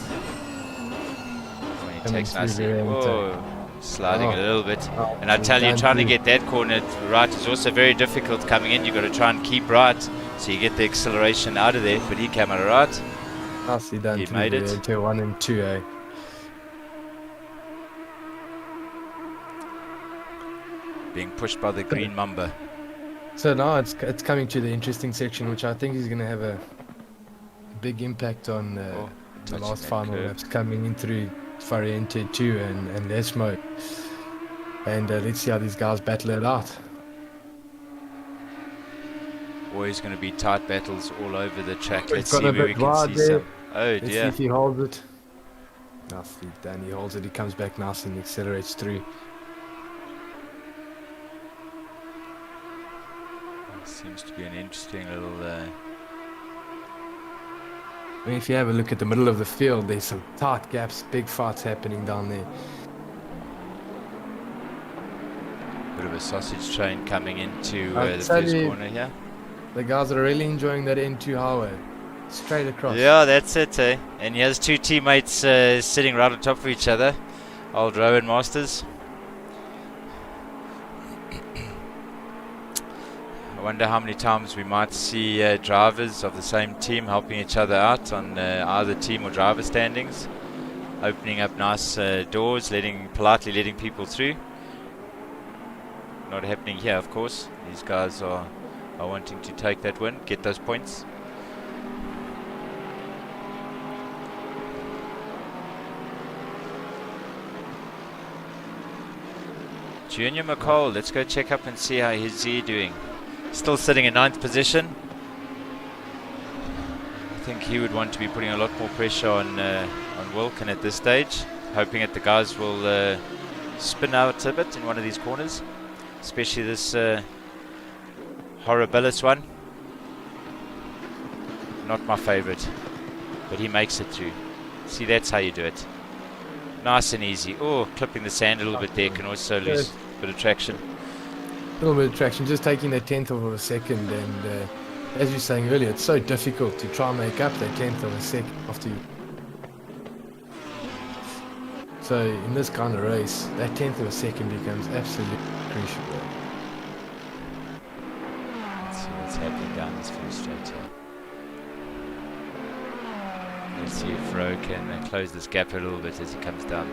Speaker 3: When he takes nicely, sliding a little bit. And I tell you, trying to get that corner right is also very difficult coming in. You've got to try and keep right so you get the acceleration out of there. But he came out right.
Speaker 1: Nicely done.
Speaker 3: He made it.
Speaker 1: Into 1 and 2, eh?
Speaker 3: Being pushed by the green Mamba.
Speaker 1: So now it's coming to the interesting section, which I think is going to have a big impact on the last final laps coming in through Fariente 2 and Lesmo. And let's see how these guys battle it out.
Speaker 3: Always going to be tight battles all over the track. Let's
Speaker 1: Got
Speaker 3: see
Speaker 1: a
Speaker 3: where we
Speaker 1: bit
Speaker 3: can
Speaker 1: wide
Speaker 3: see
Speaker 1: there.
Speaker 3: some. Oh
Speaker 1: Let's see
Speaker 3: dear.
Speaker 1: if he holds it. Nicely done. He holds it. He comes back nicely and accelerates through.
Speaker 3: Seems to be an interesting little.
Speaker 1: I mean, if you have a look at the middle of the field, there's some tight gaps, big fights happening down there.
Speaker 3: Bit of a sausage train coming into the
Speaker 1: tell
Speaker 3: first
Speaker 1: you,
Speaker 3: corner here.
Speaker 1: The guys are really enjoying that N2 highway. Straight across.
Speaker 3: Yeah, that's it, eh? And he has two teammates sitting right on top of each other. Old Rowan Masters. I wonder how many times we might see drivers of the same team helping each other out on either team or driver standings, opening up nice doors, politely letting people through. Not happening here, of course. These guys are wanting to take that win, get those points. Junior McCall, let's go check up and see how he's doing. Still sitting in 9th position. I think he would want to be putting a lot more pressure on Wilkin at this stage, hoping that the guys will spin out a bit in one of these corners, especially this Horribilis one. Not my favorite, but he makes it through. See, that's how you do it. Nice and easy. Oh, clipping the sand a little bit there can also lose a bit of traction.
Speaker 1: A little bit of traction, just taking that 10th of a second, and as you were saying earlier, it's so difficult to try and make up that 10th of a second after you. So in this kind of race, that 10th of a second becomes absolutely crucial.
Speaker 3: See what's happening down this first straight here. Let's see if Rowe can close this gap a little bit as he comes down.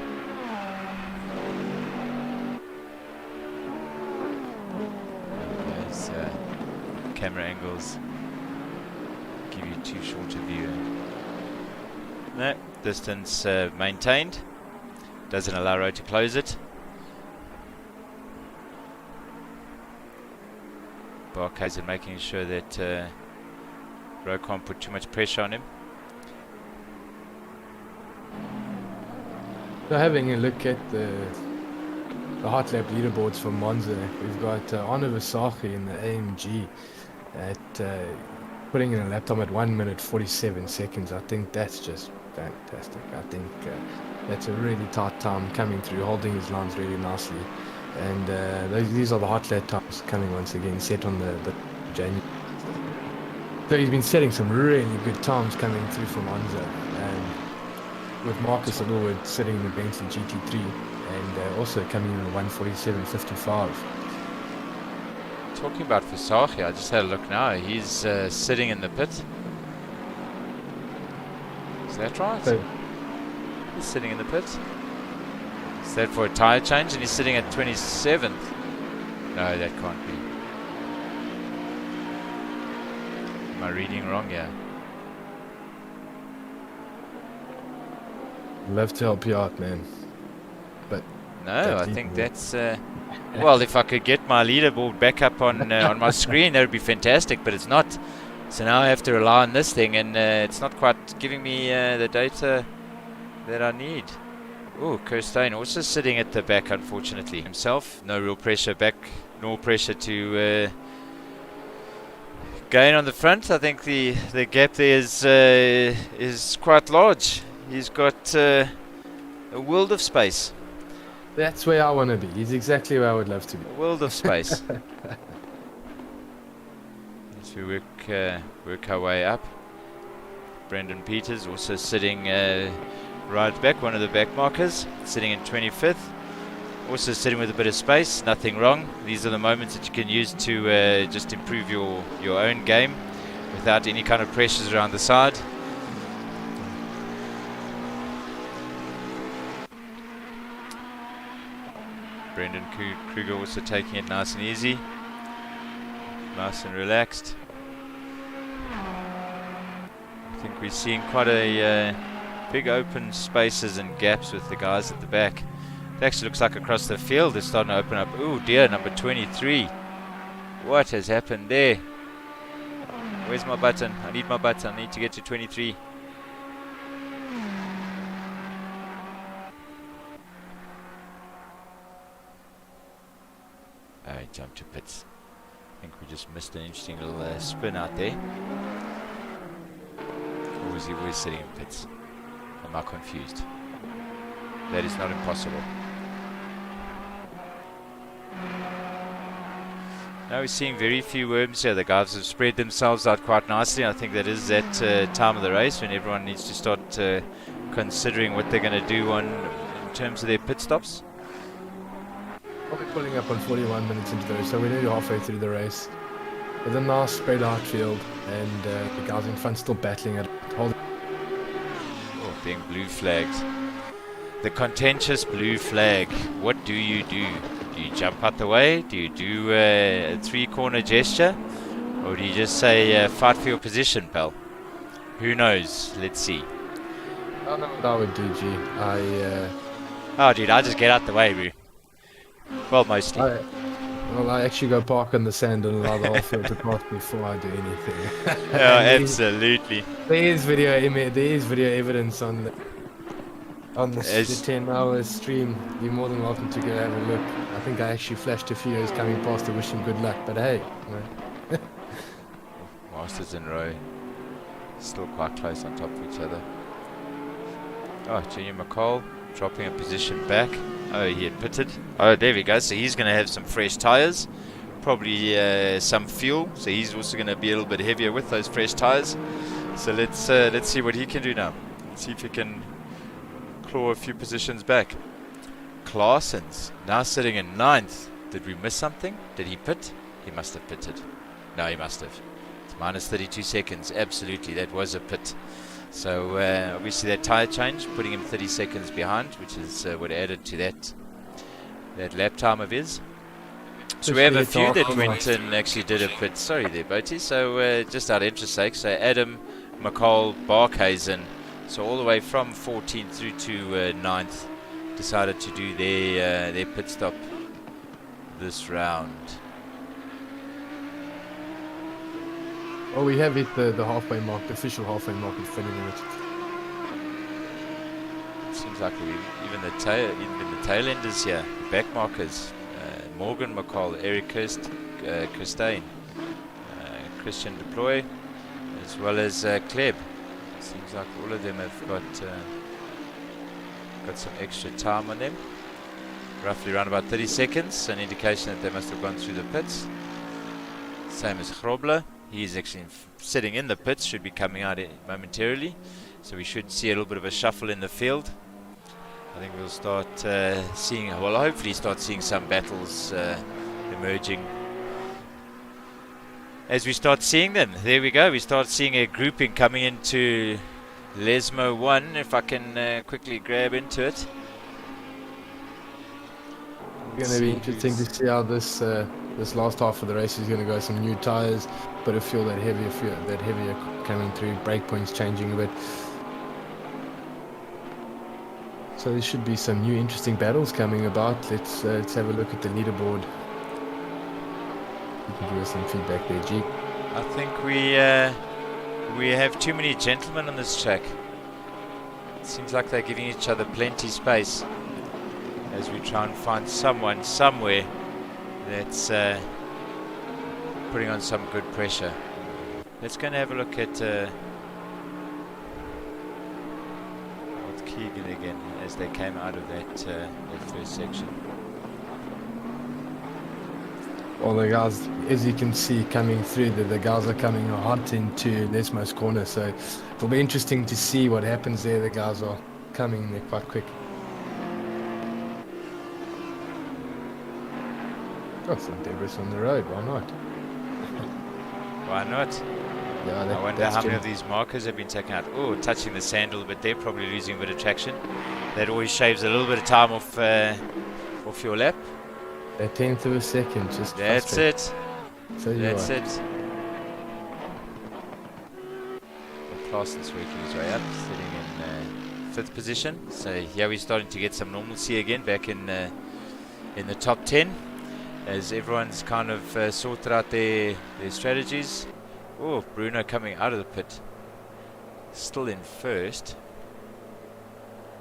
Speaker 3: Those camera angles give you too short a view. No, distance maintained. Doesn't allow Rowe to close it. Barkhuizen making sure that Rowe can't put too much pressure on him.
Speaker 1: So having a look at the hot lap leaderboards for Monza, we've got Arno Versace in the AMG at putting in a lap time at 1 minute 47 seconds. I think that's just fantastic. I think that's a really tight time coming through, holding his lines really nicely. And these are the hot lap times coming once again, set on the January. So he's been setting some really good times coming through for Monza. With Marcus Allwood sitting in the Bentley GT3 and also coming in at 147.55.
Speaker 3: Talking about Versace, I just had a look now. He's sitting in the pit. Is that right?
Speaker 1: So,
Speaker 3: he's sitting in the pit. Is that for a tyre change? And he's sitting at 27th. No, that can't be. Am I reading wrong here?
Speaker 1: love to help you out, man. But
Speaker 3: no, I think that's well, if I could get my leaderboard back up on my screen, that would be fantastic, but it's not. So now I have to rely on this thing, and it's not quite giving me the data that I need. Oh, Kirstein also sitting at the back, unfortunately. Himself, no real pressure back, nor pressure to gain on the front. I think the gap there is quite large. He's got a world of space.
Speaker 1: That's where I want to be. He's exactly where I would love to be.
Speaker 3: A world of space. As we work our way up. Brendan Peters also sitting right back, one of the back markers, sitting in 25th. Also sitting with a bit of space, nothing wrong. These are the moments that you can use to just improve your own game without any kind of pressures around the side. Brendan Kruger also taking it nice and easy, nice and relaxed. I think we're seeing quite a big open spaces and gaps with the guys at the back. It actually looks like across the field they're starting to open up. Oh dear, number 23. What has happened there? Where's my button? I need my button. I need to get to 23. Alright, jump to pits. I think we just missed an interesting little spin out there. Or is he always sitting in pits? Am I confused? That is not impossible. Now we're seeing very few worms here. The guys have spread themselves out quite nicely. I think that is that time of the race when everyone needs to start considering what they're going to do in terms of their pit stops.
Speaker 1: Probably pulling up on 41 minutes into the race, so we're nearly halfway through the race. With a nice spread out field, and the guys in front still battling at holding.
Speaker 3: Oh, being blue flagged. The contentious blue flag. What do you do? Do you jump out the way? Do you do a three-corner gesture? Or do you just say, fight for your position, pal? Who knows? Let's see.
Speaker 1: I don't know what I would do, G.
Speaker 3: Oh, dude, I just get out the way, bro. Well, mostly.
Speaker 1: I actually go park on the sand and allow the whole field to pass before I do anything.
Speaker 3: Oh, absolutely.
Speaker 1: There is video evidence on the 10-hour stream. You're more than welcome to go have a look. I think I actually flashed a few years coming past to wish him good luck, but hey.
Speaker 3: Masters in row. Still quite close on top of each other. Oh, Junior McCall dropping a position back. Oh, he had pitted. Oh, there we go. So he's going to have some fresh tyres. Probably some fuel. So he's also going to be a little bit heavier with those fresh tyres. So let's see what he can do now. Let's see if he can claw a few positions back. Claessens now sitting in 9th. Did we miss something? Did he pit? He must have pitted. No, he must have. It's minus 32 seconds. Absolutely, that was a pit. So obviously that tyre change, putting him 30 seconds behind, which is what added to that lap time of his. So we have a few that went and actually did a pit. Sorry there, Boaty. So just out of interest sake, so Adam, McCall, Barkhuizen, so all the way from 14th through to 9th, decided to do their pit stop this round.
Speaker 1: Oh, we have hit the halfway mark, the official halfway mark in 30 minutes.
Speaker 3: Seems like even the tail enders here, back markers. Morgan McCall, Eric Kirstein, Christian Deploy, as well as Kleb. Seems like all of them have got some extra time on them. Roughly around about 30 seconds, an indication that they must have gone through the pits. Same as Grobler. He's actually sitting in the pits, should be coming out momentarily. So we should see a little bit of a shuffle in the field. I think we'll start seeing, well, hopefully start seeing some battles emerging. As we start seeing them, there we go. We start seeing a grouping coming into Lesmo 1, if I can quickly grab into it.
Speaker 1: It's going to be interesting to see how this last half of the race is going to go. Some new tyres, but I feel that heavier coming through, brake points changing a bit. So there should be some new interesting battles coming about. Let's have a look at the leaderboard. You can give us some feedback there, G.
Speaker 3: I think we have too many gentlemen on this track. It seems like they're giving each other plenty space as we try and find someone somewhere that's putting on some good pressure. Let's go and have a look at Keegan again as they came out of that first section.
Speaker 1: Well, the guys, as you can see coming through, the guys are coming hot into Lesmo's corner, so it'll be interesting to see what happens there. The guys are coming there quite quick. Got some debris on the road, why not?
Speaker 3: Why not?
Speaker 1: Yeah,
Speaker 3: I wonder how many of these markers have been taken out. Oh, touching the sand a little bit there, probably losing a bit of traction. That always shaves a little bit of time off your lap.
Speaker 1: A tenth of a second, just
Speaker 3: that's it.
Speaker 1: So
Speaker 3: that's it. Clausen's working his way up, sitting in 5th position. So here we're starting to get some normalcy again, back in the top 10, as everyone's kind of sorted out their strategies. Oh, Bruno coming out of the pit, still in 1st.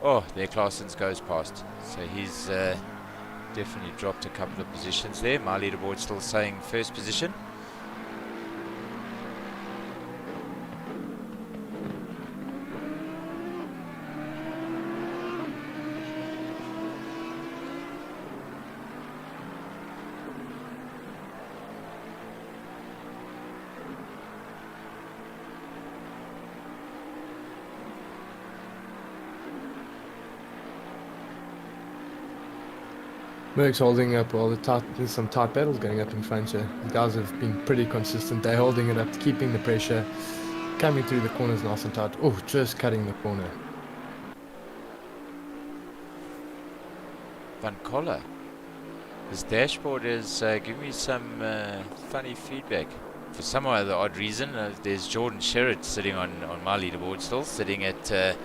Speaker 3: Oh, there Clausen's goes past, so he's definitely dropped a couple of positions there. My leaderboard still saying 1st position.
Speaker 1: Merck's holding up all there's some tight battles going up in front here. The guys have been pretty consistent. They're holding it up, keeping the pressure, coming through the corners nice and tight. Oh, just cutting the corner.
Speaker 3: Van Coller. His dashboard is giving me some funny feedback. For some other odd reason, there's Jordan Sherritt sitting on my leaderboard still, sitting at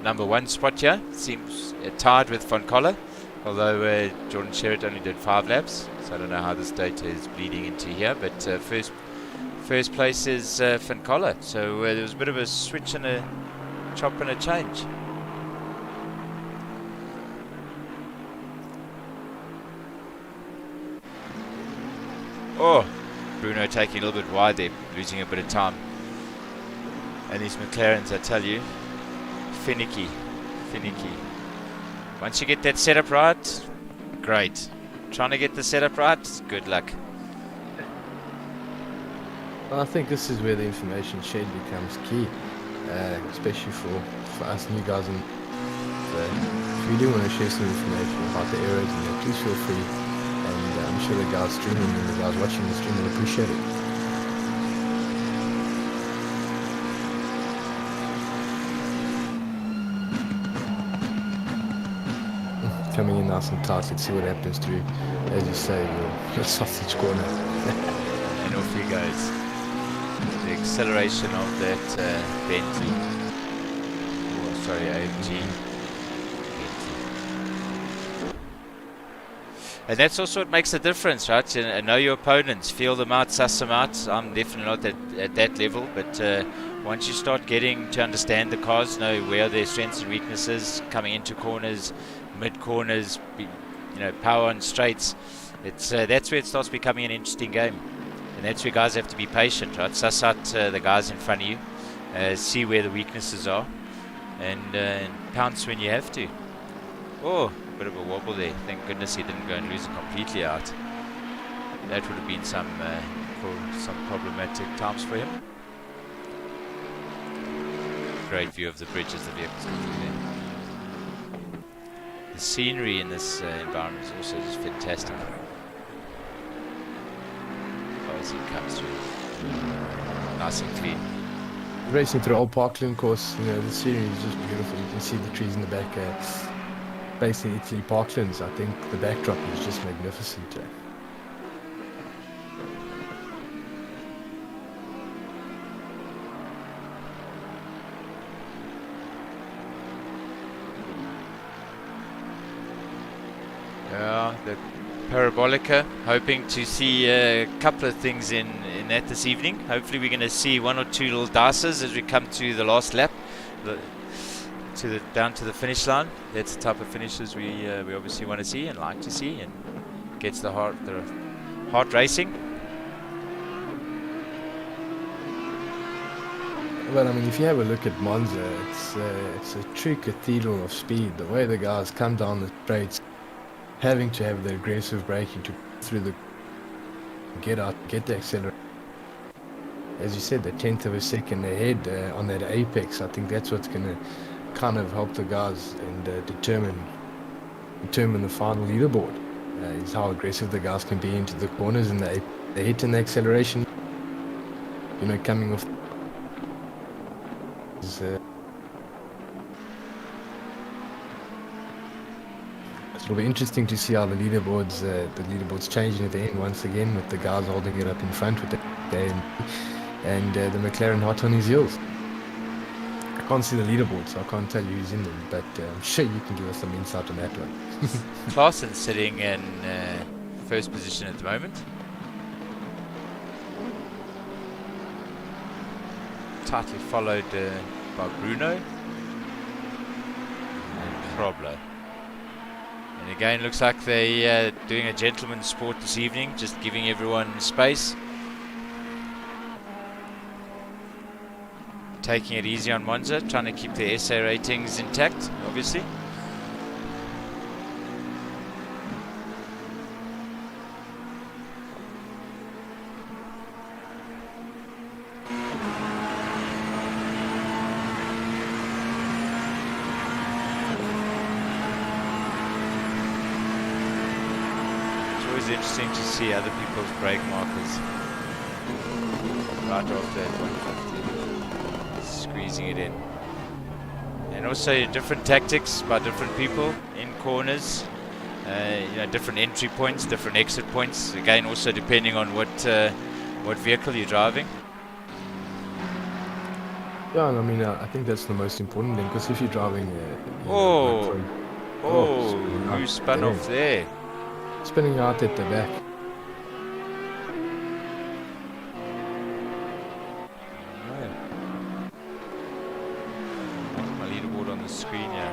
Speaker 3: number 1 spot here. Seems tied with Van Coller. Although Jordan Sherritt only did 5 laps, so I don't know how this data is bleeding into here. But first place is Van Coller. So there was a bit of a switch and a chop and a change. Oh, Bruno taking a little bit wide there, losing a bit of time. And these McLarens, I tell you, finicky. Once you get that setup right, great. Trying to get the setup right, good luck.
Speaker 1: Well, I think this is where the information shared becomes key, especially for us new guys. And if you do want to share some information about the areas, please feel free. And I'm sure the guys streaming and the guys watching the stream will appreciate it. Coming in nice and tight, let's see what happens through, as you say, your sausage corner.
Speaker 3: And off he goes. The acceleration of that Bentley. Oh, sorry, AMG. And that's also what makes the difference, right? Know your opponents, feel them out, suss them out. I'm definitely not at that level, but once you start getting to understand the cars, know where their strengths and weaknesses, coming into corners, mid corners, power on straights, that's where it starts becoming an interesting game. And that's where guys have to be patient, right? Suss out the guys in front of you, see where the weaknesses are, and pounce when you have to. Oh, bit of a wobble there. Thank goodness he didn't go and lose it completely out. That would have been some problematic times for him. Great view of the bridge as the vehicles come through there. The scenery in this environment is also just fantastic. Oh, as it comes through, nice and clean.
Speaker 1: Racing through old Parkland course, the scenery is just beautiful. You can see the trees in the back. Based in Italy Parklands, I think the backdrop is just magnificent.
Speaker 3: Yeah, the Parabolica, hoping to see a couple of things in that this evening. Hopefully we're going to see one or two little dices as we come to the last lap, down to the finish line. That's the type of finishes we obviously want to see and like to see, and gets the heart racing.
Speaker 1: Well, I mean, if you have a look at Monza, it's a true cathedral of speed. The way the guys come down the straights, having to have the aggressive braking to through the get the accelerator. As you said, the 10th of a second ahead on that apex. I think that's what's going to kind of help the guys and determine the final leaderboard. Is how aggressive the guys can be into the corners and the hit and the acceleration. Coming off. It'll be interesting to see how the leaderboards changing at the end once again, with the guys holding it up in front with the and the McLaren hot on his heels. I can't see the leaderboard, so I can't tell you who's in them, but I'm sure you can give us some insight on that one.
Speaker 3: Klaassen sitting in first position at the moment. Tightly followed by Bruno and Krobler. And again, looks like they're doing a gentleman's sport this evening, just giving everyone space. Taking it easy on Monza, trying to keep their SA ratings intact, obviously. It's always interesting to see other people's brake markers right off that 150. Squeezing it in. And also different tactics by different people in corners, different entry points, different exit points, again also depending on what vehicle you're driving.
Speaker 1: Yeah, I mean, I think that's the most important thing, because if you're driving
Speaker 3: who spun off there?
Speaker 1: Spinning out at the back.
Speaker 3: Screen, yeah.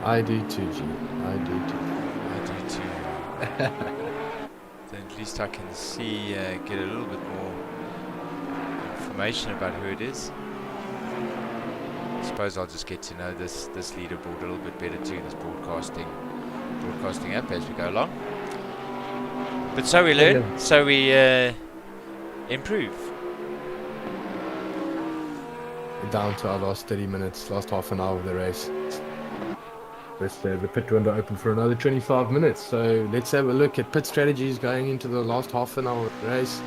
Speaker 1: I do too, G. I do too.
Speaker 3: Then at least I can see, get a little bit more information about who it is. I suppose I'll just get to know this leaderboard a little bit better too, this broadcasting app as we go along. But so we learn, so we improve.
Speaker 1: Down to our last 30 minutes, last half an hour of the race. with the pit window open for another 25 minutes. So let's have a look at pit strategies going into the last half an hour of the race,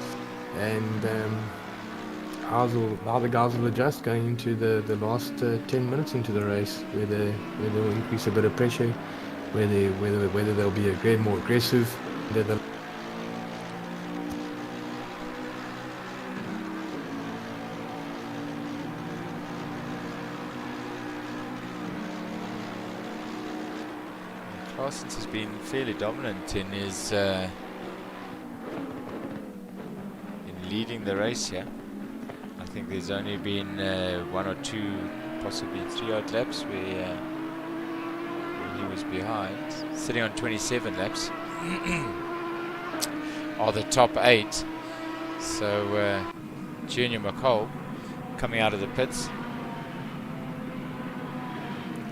Speaker 1: and how the guys will adjust going into the last 10 minutes into the race, where they'll increase a bit of pressure, whether they'll be more aggressive.
Speaker 3: Parsons has been fairly dominant in his in leading the race here. I think there's only been 1 or 2, possibly 3 odd laps where he was behind, sitting on 27 laps. Are the top 8. So Junior McCall coming out of the pits,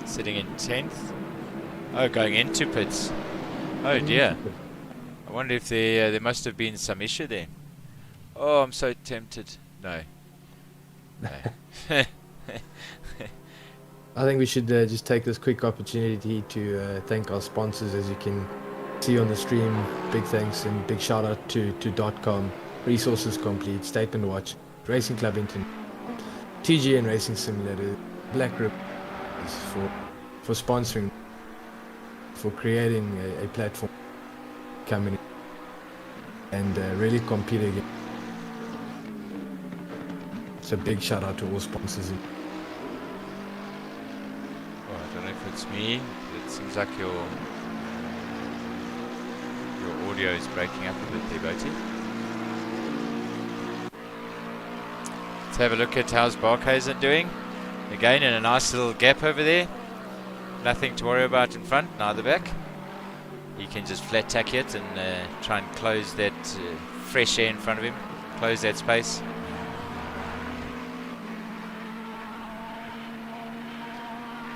Speaker 3: sitting in 10th. Oh, going into pits. Oh dear. I wonder if there must have been some issue there. Oh, I'm so tempted. No.
Speaker 1: I think we should just take this quick opportunity to thank our sponsors. As you can see on the stream, big thanks and big shout out to .com, Resources Complete, Statement Watch, Racing Club Internet, TGN Racing Simulators, Black Rip for sponsoring, for creating a platform coming and really competing. It's a big shout out to all sponsors.
Speaker 3: Well, I don't know if it's me. It seems like your audio is breaking up a bit there, Boaty. Let's have a look at how's Barkhuizen doing. Again, in a nice little gap over there. Nothing to worry about in front, neither back. He can just flat tack it and try and close that fresh air in front of him, close that space.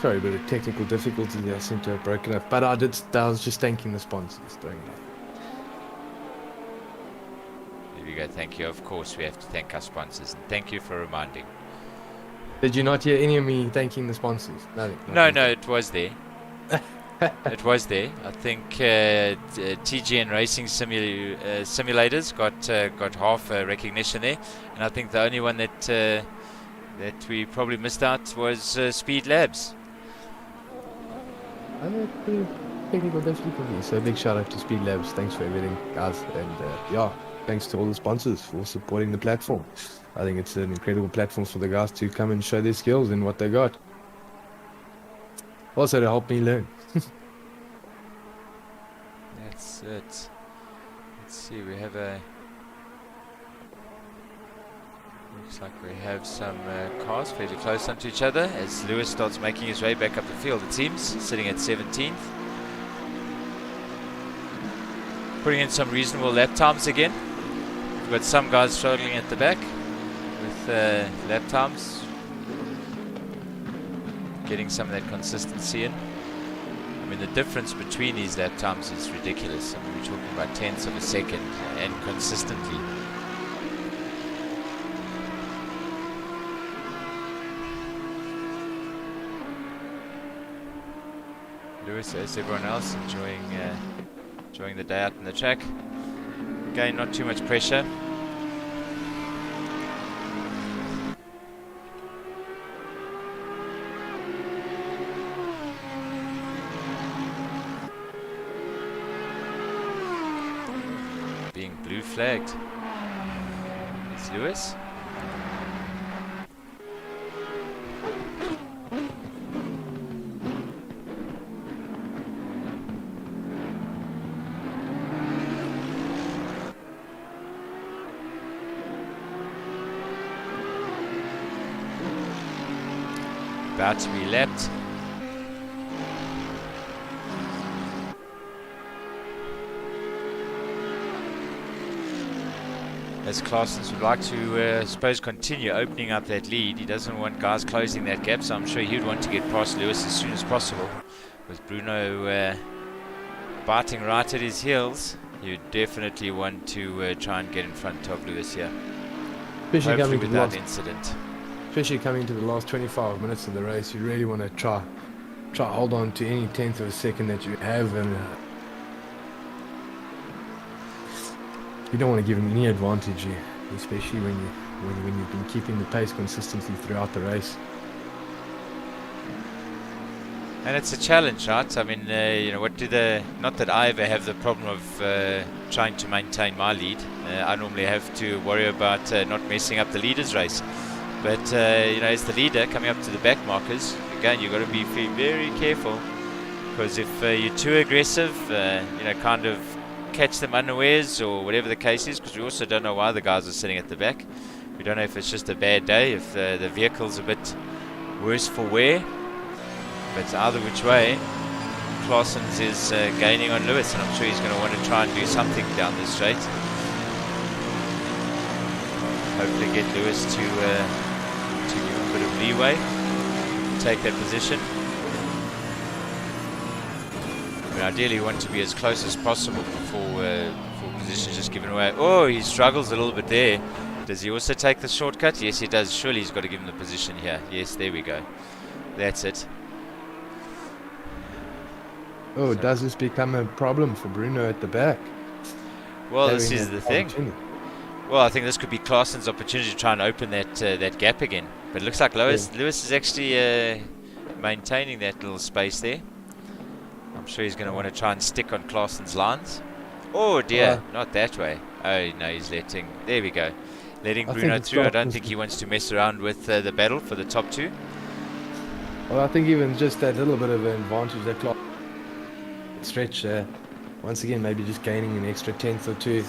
Speaker 1: Sorry, but the technical difficulty there seem to have broken up. But I was just thanking the sponsors doing that.
Speaker 3: There we go, thank you. Of course, we have to thank our sponsors, and thank you for reminding.
Speaker 1: Did you not hear any of me thanking the sponsors? Nothing.
Speaker 3: No, it was there. It was there. I think TGN Racing Simulators got half recognition there, and I think the only one that we probably missed out was Speed Labs.
Speaker 1: Technical difficulty. So big shout out to Speed Labs. Thanks for everything, guys, and yeah, thanks to all the sponsors for supporting the platform. I think it's an incredible platform for the guys to come and show their skills and what they got. Also to help me learn.
Speaker 3: That's it. Let's see, we have looks like we have some cars fairly close onto each other as Lewis starts making his way back up the field, it seems, sitting at 17th. Putting in some reasonable lap times again. We've got some guys struggling at the back with lap times, getting some of that consistency in. I mean, the difference between these lap times is ridiculous. I mean, we're talking about tenths of a second and consistently. Lewis, as everyone else, enjoying the day out on the track. Again, not too much pressure. Being blue flagged. It's Lewis. About to be lapped. As Claessens would like to, I suppose, continue opening up that lead. He doesn't want guys closing that gap, so I'm sure he'd want to get past Lewis as soon as possible. With Bruno biting right at his heels, you'd definitely want to try and get in front of Lewis here. Hopefully without incident.
Speaker 1: Especially coming to the last 25 minutes of the race, you really want to try try to hold on to any tenth of a second that you have, and you don't want to give him any advantage here, especially when you've been keeping the pace consistently throughout the race.
Speaker 3: And it's a challenge, right? I mean, you know, not that I ever have the problem of trying to maintain my lead. I normally have to worry about not messing up the leader's race. But, you know, as the leader coming up to the back markers, again, you've got to be very careful. Because if you're too aggressive, you know, kind of catch them unawares or whatever the case is, because we also don't know why the guys are sitting at the back. We don't know if it's just a bad day, if the vehicle's a bit worse for wear. But either which way, Claessens is gaining on Lewis, and I'm sure he's going to want to try and do something down the straight. Hopefully get Lewis to give him a bit of leeway, take that position. I mean, ideally you want to be as close as possible before positions just given away. Oh, he struggles a little bit there. Does he also take the shortcut? Yes, he does. Surely he's got to give him the position here. Yes, there we go. That's it.
Speaker 1: Oh, does this become a problem for Bruno at the back?
Speaker 3: Well, this is the thing. Well, I think this could be Claessen's opportunity to try and open that gap again. But it looks like Lewis is actually maintaining that little space there. I'm sure he's going to want to try and stick on Claessen's lines. Oh dear, not that way. Oh no, he's letting. There we go. Letting Bruno through. I don't think he wants to mess around with the battle for the top two.
Speaker 1: Well, I think even just that little bit of an advantage that Claessen stretch, once again, maybe just gaining an extra tenth or two,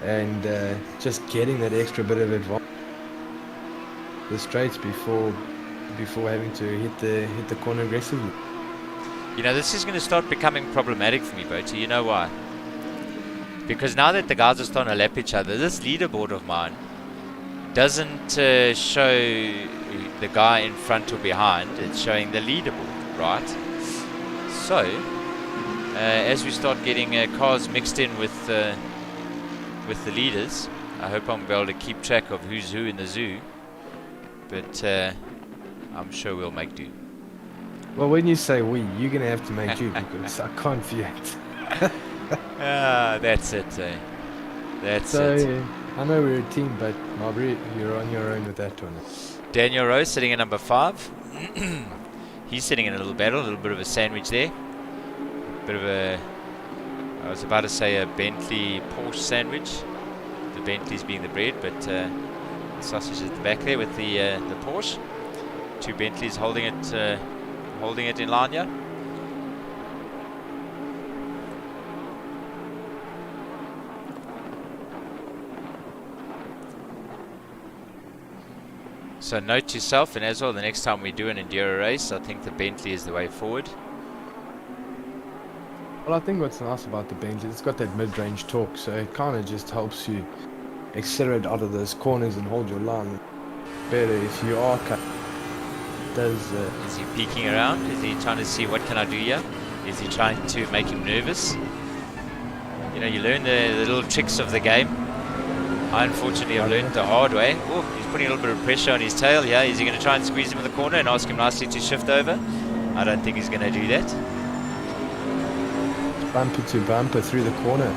Speaker 1: and just getting that extra bit of advantage the straights before having to hit the corner aggressively.
Speaker 3: You know, this is going to start becoming problematic for me, Boaty. You know why? Because now that the guys are starting to lap each other, this leaderboard of mine doesn't show the guy in front or behind. It's showing the leaderboard, right? So as we start getting cars mixed in with the leaders, I hope I'm able to keep track of who's who in the zoo. But I'm sure we'll make do.
Speaker 1: Well, when you say we, you're going to have to make do because I can't fiat.
Speaker 3: That's it. That's it.
Speaker 1: Yeah, I know we're a team, but Marbury, you're on your own with that one.
Speaker 3: Daniel Rose sitting at number 5. He's sitting in a little battle, a little bit of a sandwich there. Bit of a, I was about to say a Bentley Porsche sandwich. The Bentley's being the bread, but the sausage at the back there with the Porsche. 2 Bentleys holding it in line here. So note to yourself, and as well, the next time we do an enduro race, I think the Bentley is the way forward.
Speaker 1: Well, I think what's nice about the Bentley, it's got that mid-range torque, so it kind of just helps you accelerate out of those corners and hold your line better if you are cut.
Speaker 3: Is he peeking around? Is he trying to see what can I do here? Is he trying to make him nervous? You know, you learn the little tricks of the game. I unfortunately have learned the hard way. Oh, he's putting a little bit of pressure on his tail here. Is he going to try and squeeze him in the corner and ask him nicely to shift over? I don't think he's going to do that.
Speaker 1: Bumper to bumper through the corner.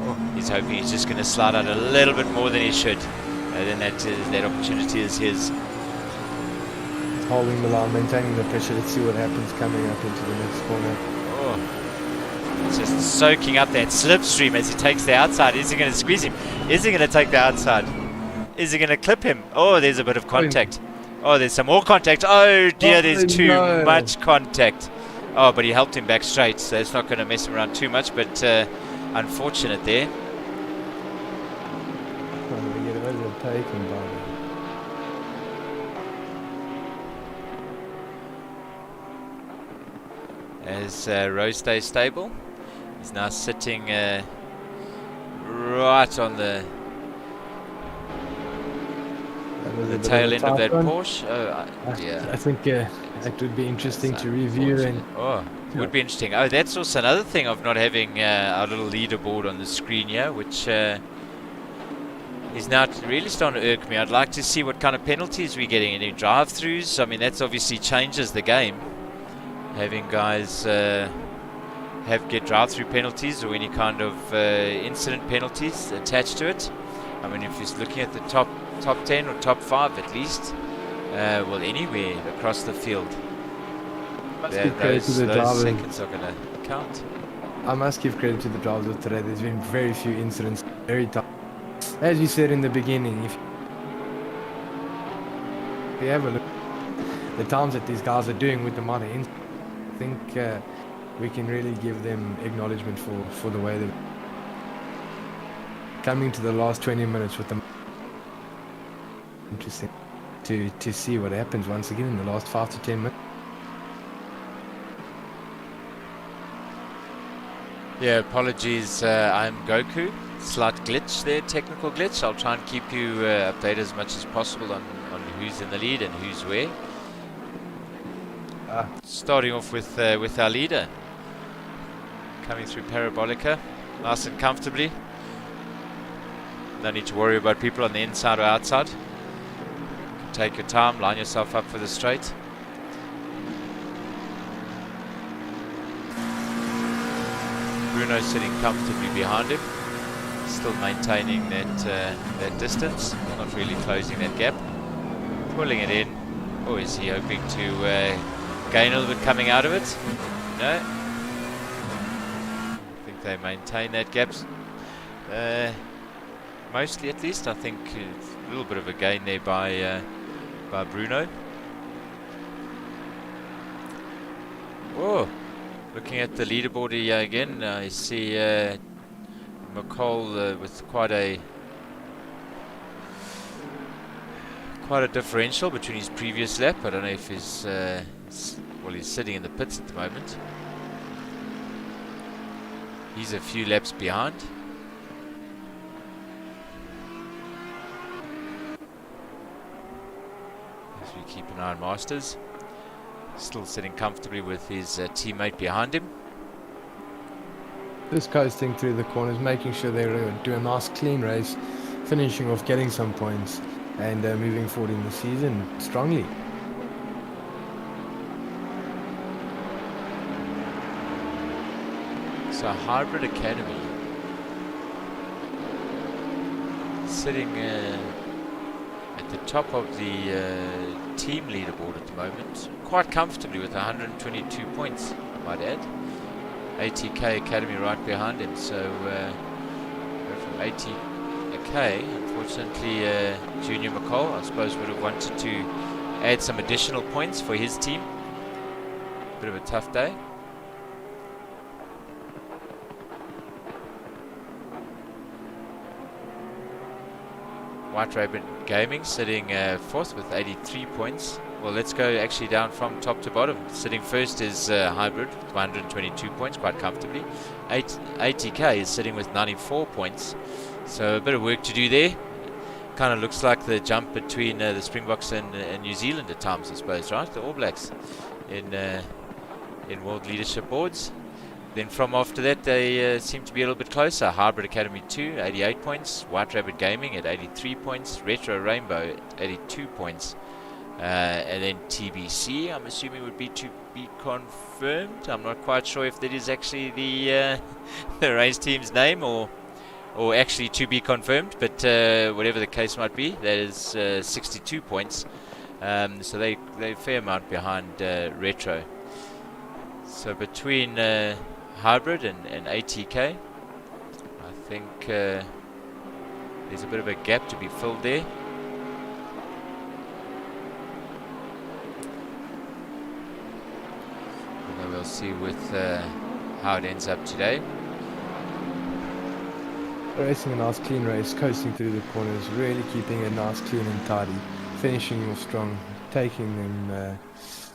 Speaker 3: Oh, he's hoping he's just going to slide out a little bit more than he should. Then that opportunity is his.
Speaker 1: Holding the line, maintaining the pressure. Let's see what happens coming up into the next corner.
Speaker 3: Oh, just soaking up that slipstream as he takes the outside. Is he going to squeeze him? Is he going to take the outside? Is he going to clip him? Oh, there's a bit of contact. Oh, there's some more contact. Oh dear, there's too much contact. Oh, but he helped him back straight, so it's not going to mess him around too much, but unfortunate there. As Rose stays stable, he's now sitting right on the tail end of that Porsche. Oh, dear.
Speaker 1: I think it would be interesting to review. And
Speaker 3: it would be interesting. Oh, that's also another thing of not having our little leaderboard on the screen here, which is now really starting to irk me. I'd like to see what kind of penalties we're getting. Any drive-throughs? I mean, that's obviously changes the game. Having guys get drive-through penalties or any kind of incident penalties attached to it. I mean, if you're looking at the top 10 or top 5 at least, well, anywhere across the field, those seconds are going to count.
Speaker 1: I must give credit to the drivers of today. There's been very few incidents, very tough. As you said in the beginning, if you have a look at the times that these guys are doing with the minor incidents, I think we can really give them acknowledgement for the way they're coming to the last 20 minutes with them. Interesting to see what happens once again in the last 5 to 10 minutes.
Speaker 3: Yeah, apologies, I'm Goku. Slight glitch there, technical glitch. I'll try and keep you updated as much as possible on who's in the lead and who's where. Starting off with our leader. Coming through Parabolica, nice and comfortably. No need to worry about people on the inside or outside. Take your time, line yourself up for the straight. Bruno sitting comfortably behind him, still maintaining that distance, not really closing that gap. Pulling it in. Or is he hoping to gain a little bit coming out of it? No. I think they maintain that gap. Mostly, at least. I think a little bit of a gain there by Bruno. Whoa. Looking at the leaderboard here again, I see McCall with quite a differential between his previous lap. I don't know if he's he's sitting in the pits at the moment. He's a few laps behind. As we keep an eye on Masters. Still sitting comfortably with his teammate behind him.
Speaker 1: Just coasting through the corners, making sure they do a nice clean race, finishing off, getting some points, and moving forward in the season strongly.
Speaker 3: So Hybrid Academy sitting at the top of the team leaderboard at the moment, quite comfortably with 122 points, I might add. ATK Academy right behind him, so from ATK, unfortunately Junior McCall, I suppose, would have wanted to add some additional points for his team. Bit of a tough day. White Rabbit Gaming sitting fourth with 83 points. Well, let's go actually down from top to bottom. Sitting first is Hybrid with 122 points, quite comfortably. ATK is sitting with 94 points. So a bit of work to do there. Kind of looks like the jump between the Springboks and New Zealand at times, I suppose, right? The All Blacks in World Leadership Boards. Then from after that, they seem to be a little bit closer. Hybrid Academy 2, 88 points. White Rabbit Gaming at 83 points. Retro Rainbow at 82 points. And then TBC, I'm assuming, would be to be confirmed. I'm not quite sure if that is actually the race team's name or actually to be confirmed. But whatever the case might be, that is 62 points. So they're a fair amount behind Retro. So between Hybrid and ATK, I think there's a bit of a gap to be filled there. Although we'll see with how it ends up today.
Speaker 1: Racing a nice clean race, coasting through the corners, really keeping it nice, clean and tidy, finishing off strong, taking them,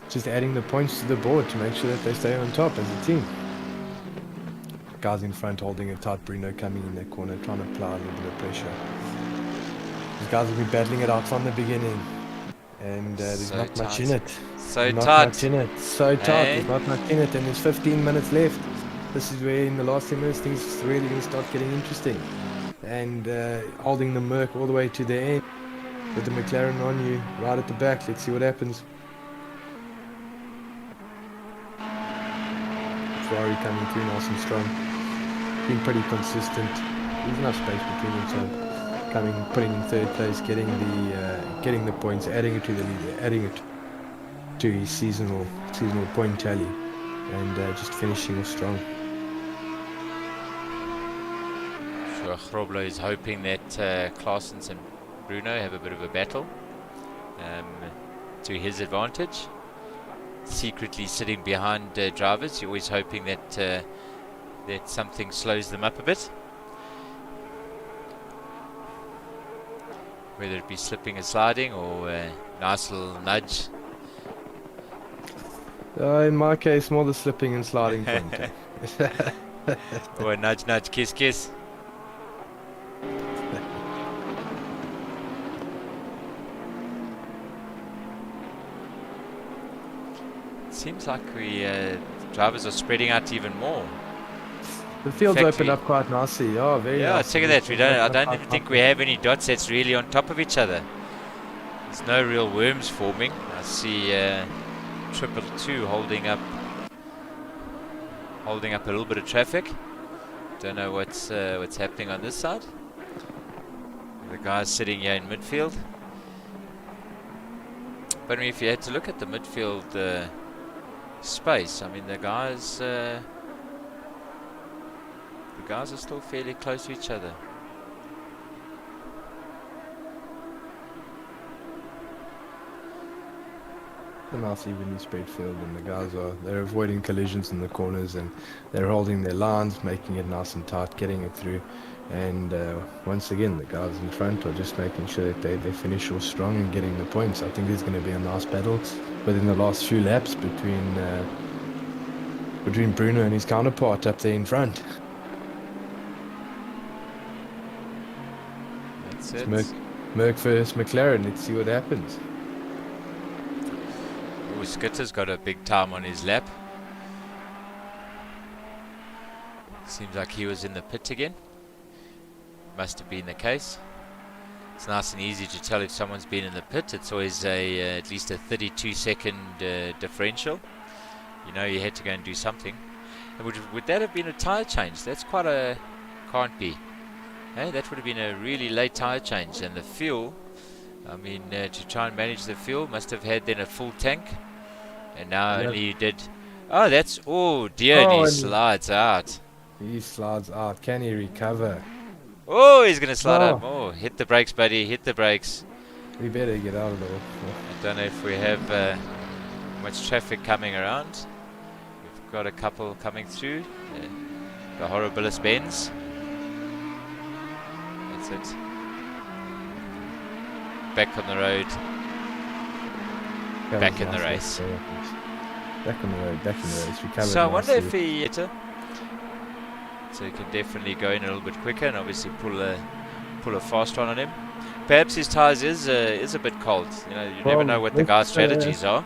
Speaker 1: just adding the points to the board to make sure that they stay on top as a team. Guys in front holding it tight, Bruno coming in that corner, trying to apply a little bit of pressure. These guys have been battling it out from the beginning, and there's
Speaker 3: So
Speaker 1: not much
Speaker 3: tight.
Speaker 1: in it.
Speaker 3: So
Speaker 1: Not
Speaker 3: tight.
Speaker 1: much in it. So tight. There's not much in it, and there's 15 minutes left. This is where in the last 10 minutes things really going to start getting interesting. and holding the Merc all the way to the end with the McLaren on you right at the back. Let's see what happens. Ferrari coming through nice and strong, been pretty consistent. There's enough space between them, so putting in third place, getting the points, adding it to the leader, adding it to his seasonal point tally, and just finishing off strong.
Speaker 3: So Groblo is hoping that Claessens and Bruno have a bit of a battle to his advantage. Secretly sitting behind drivers, you're always hoping that that something slows them up a bit, whether it be slipping and sliding or a nice little nudge.
Speaker 1: In my case, more the slipping and sliding point.
Speaker 3: Or a nudge, nudge, kiss, kiss. Seems like drivers are spreading out even more.
Speaker 1: The field's opened up quite nicely. Oh, very nice.
Speaker 3: Check at that. I don't even think we have any dots that's really on top of each other. There's no real worms forming. I see 222 holding up a little bit of traffic. Don't know what's happening on this side. The guy's sitting here in midfield. But I mean, if you had to look at the midfield space, I mean, the guys are still fairly close to each other.
Speaker 1: A nice evenly spread field, and the guys they're avoiding collisions in the corners, and they're holding their lines, making it nice and tight, getting it through. And once again, the guys in front are just making sure that they finish off strong and getting the points. I think there's going to be a nice battle within the last few laps between Bruno and his counterpart up there in front.
Speaker 3: That's it.
Speaker 1: Merc versus McLaren. Let's see what happens.
Speaker 3: Skitter's got a big time on his lap. Seems like he was in the pit again. Must have been the case. It's nice and easy to tell if someone's been in the pit. It's always at least a 32-second differential. You know you had to go and do something. And would that have been a tyre change? That's quite a... can't be. Hey, that would have been a really late tyre change. And the fuel, I mean, to try and manage the fuel, must have had then a full tank. And now only you did... Oh, that's... Oh, dear, and he slides out.
Speaker 1: He slides out. Can he recover?
Speaker 3: Oh, he's going to slide out more. Hit the brakes, buddy. Hit the brakes.
Speaker 1: We better get out of there.
Speaker 3: I don't know if we have much traffic coming around. We've got a couple coming through. The Horribilis Benz. That's it. Back on the road. Back in the race.
Speaker 1: Back in the race. Recovered.
Speaker 3: So I wonder if he... So he can definitely go in a little bit quicker and obviously pull a fast one on him. Perhaps his tyres is a bit cold. You know, you never know what the guy's strategies are.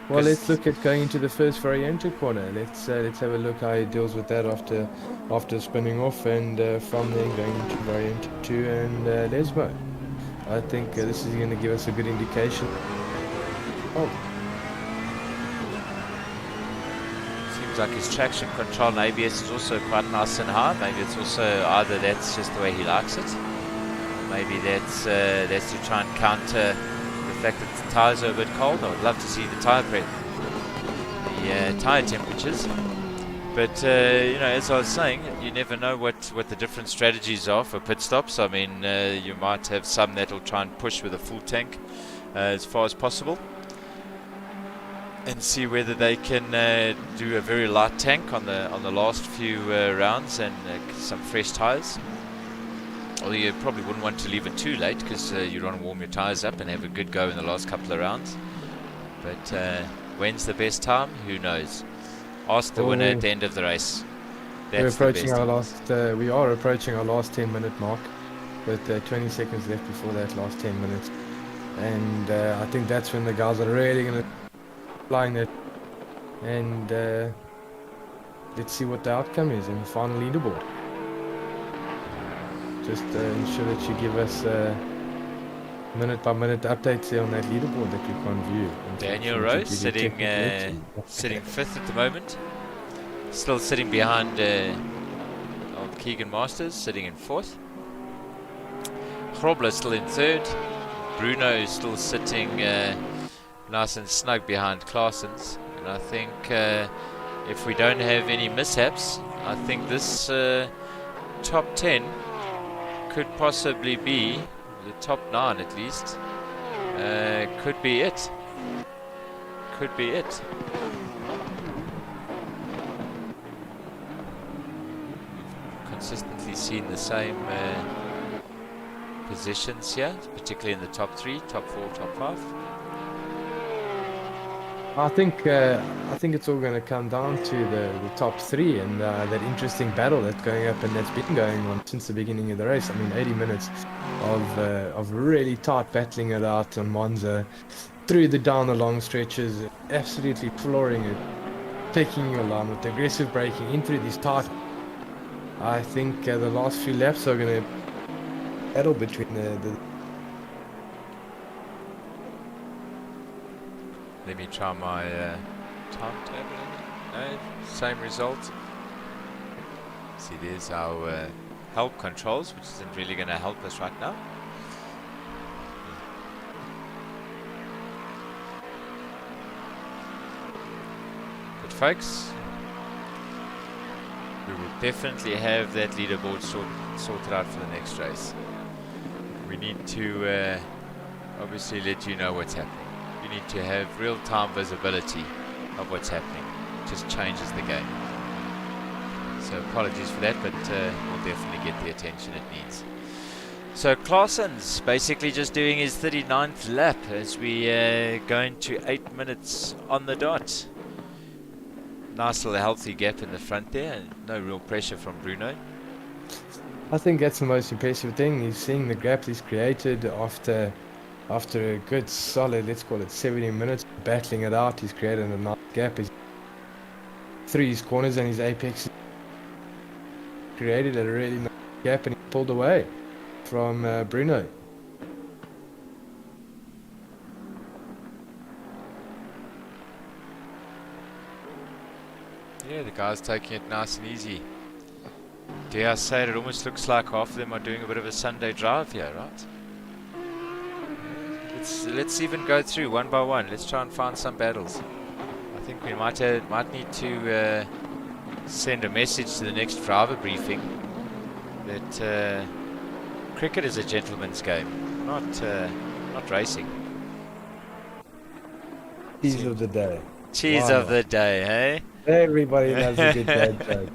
Speaker 1: Well, let's look at going into the first Variante corner. Let's have a look how he deals with that after spinning off, and from there going into Variante 2 and Lesmo. I think this is going to give us a good indication. Oh.
Speaker 3: Seems like his traction control and ABS is also quite nice and high. Maybe it's also either that's just the way he likes it. Maybe that's to try and counter the fact that the tyres are a bit cold. I would love to see the tyre temperatures. But you know, as I was saying, you never know what the different strategies are for pit stops. I mean, you might have some that'll try and push with a full tank as far as possible, and see whether they can do a very light tank on the last few rounds and some fresh tyres. Although you probably wouldn't want to leave it too late, because you want to warm your tyres up and have a good go in the last couple of rounds. But when's the best time? Who knows? Ask the winner at the end of the race. That's
Speaker 1: we are approaching our last 10-minute mark, with 20 seconds left before that last 10 minutes. And I think that's when the guys are really going to flying it, and let's see what the outcome is in the final leaderboard. just ensure that you give us minute-by-minute updates there on that leaderboard that we can't view.
Speaker 3: Daniel Rose sitting sitting 5th at the moment. Still sitting behind old Keegan Masters, sitting in 4th. Grobler still in 3rd. Bruno is still sitting nice and snug behind Claessens. And I think if we don't have any mishaps, I think this top 10 could possibly be the top 9 at least. Could be it. Could be it. Consistently seen the same positions here, particularly in the top 3, top 4, top 5.
Speaker 1: I think it's all going to come down to the top 3 and that interesting battle that's going up and that's been going on since the beginning of the race. I mean, 80 minutes of really tight battling it out on Monza, down the long stretches, absolutely flooring it, taking your line with aggressive braking in through these tight. I think the last few laps are going to battle between the.
Speaker 3: Let me try my timetable. No, same result. See, there's our help controls, which isn't really going to help us right now. But folks, we will definitely have that leaderboard sorted out for the next race. We need to obviously let you know what's happening. You need to have real-time visibility of what's happening. It just changes the game. So apologies for that, but we'll definitely get the attention it needs. So Claessens basically just doing his 39th lap as we go into 8 minutes on the dot. Nice little healthy gap in the front there, and no real pressure from Bruno.
Speaker 1: I think that's the most impressive thing. He's seeing the gap he's created after a good solid, let's call it 70 minutes, battling it out. He's created a nice gap. He's through his corners and his apex, created a really nice gap, and he pulled away from Bruno.
Speaker 3: Yeah, the guy's taking it nice and easy. Dare I say it almost looks like half of them are doing a bit of a Sunday drive here, right? Let's even go through one by one. Let's try and find some battles. I think we might need to send a message to the next driver briefing that cricket is a gentleman's game, not racing.
Speaker 1: Cheese of the day.
Speaker 3: Cheese of the day, hey?
Speaker 1: Everybody loves a good dad joke.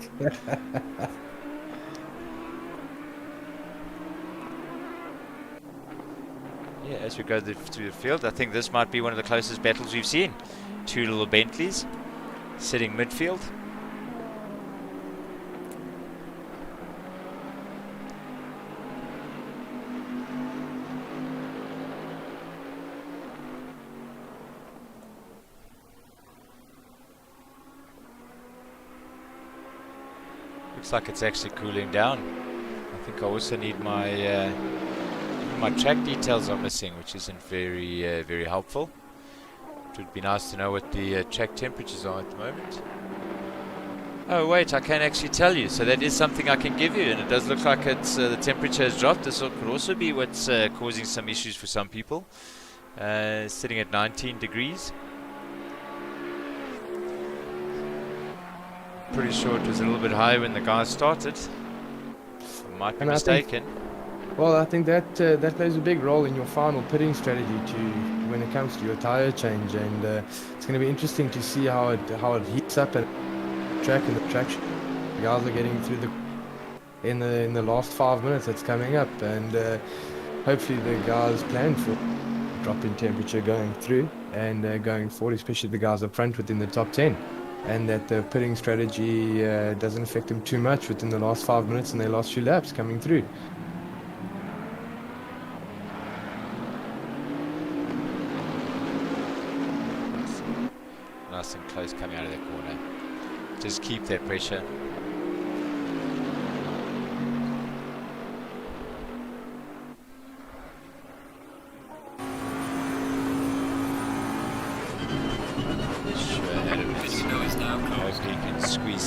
Speaker 3: Yeah, as we go through the field, I think this might be one of the closest battles we've seen. Two little Bentleys sitting midfield. Looks like it's actually cooling down. I think I also need my my track details are missing, which isn't very very helpful. It would be nice to know what the track temperatures are at the moment. Oh wait, I can actually tell you, so that is something I can give you, and it does look like it's the temperature has dropped. This could also be what's causing some issues for some people. Sitting at 19 degrees. Pretty sure it was a little bit higher when the guys started. I might be mistaken.
Speaker 1: Well, I think that that plays a big role in your final pitting strategy when it comes to your tire change, and it's going to be interesting to see how it heats up at track and the traction. The guys are getting through in the last 5 minutes that's coming up, and hopefully the guys plan for a drop in temperature going through and going forward, especially the guys up front within the top 10, and that the pitting strategy doesn't affect them too much within the last 5 minutes and their last few laps coming through.
Speaker 3: Nice and close coming out of that corner. Just keep that pressure.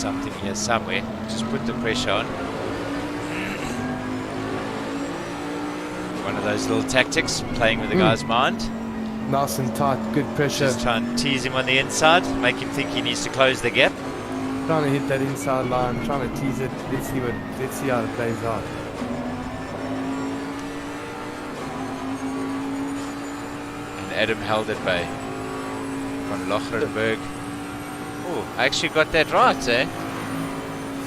Speaker 3: something here somewhere. Just put the pressure on. One of those little tactics, playing with the guy's mind.
Speaker 1: Nice and tight, good pressure.
Speaker 3: Just try and tease him on the inside, make him think he needs to close the gap.
Speaker 1: Trying to hit that inside line, trying to tease it. Let's see how it plays out.
Speaker 3: And Adam held at bay. Van Lochrenberg. Oh, I actually got that right, eh?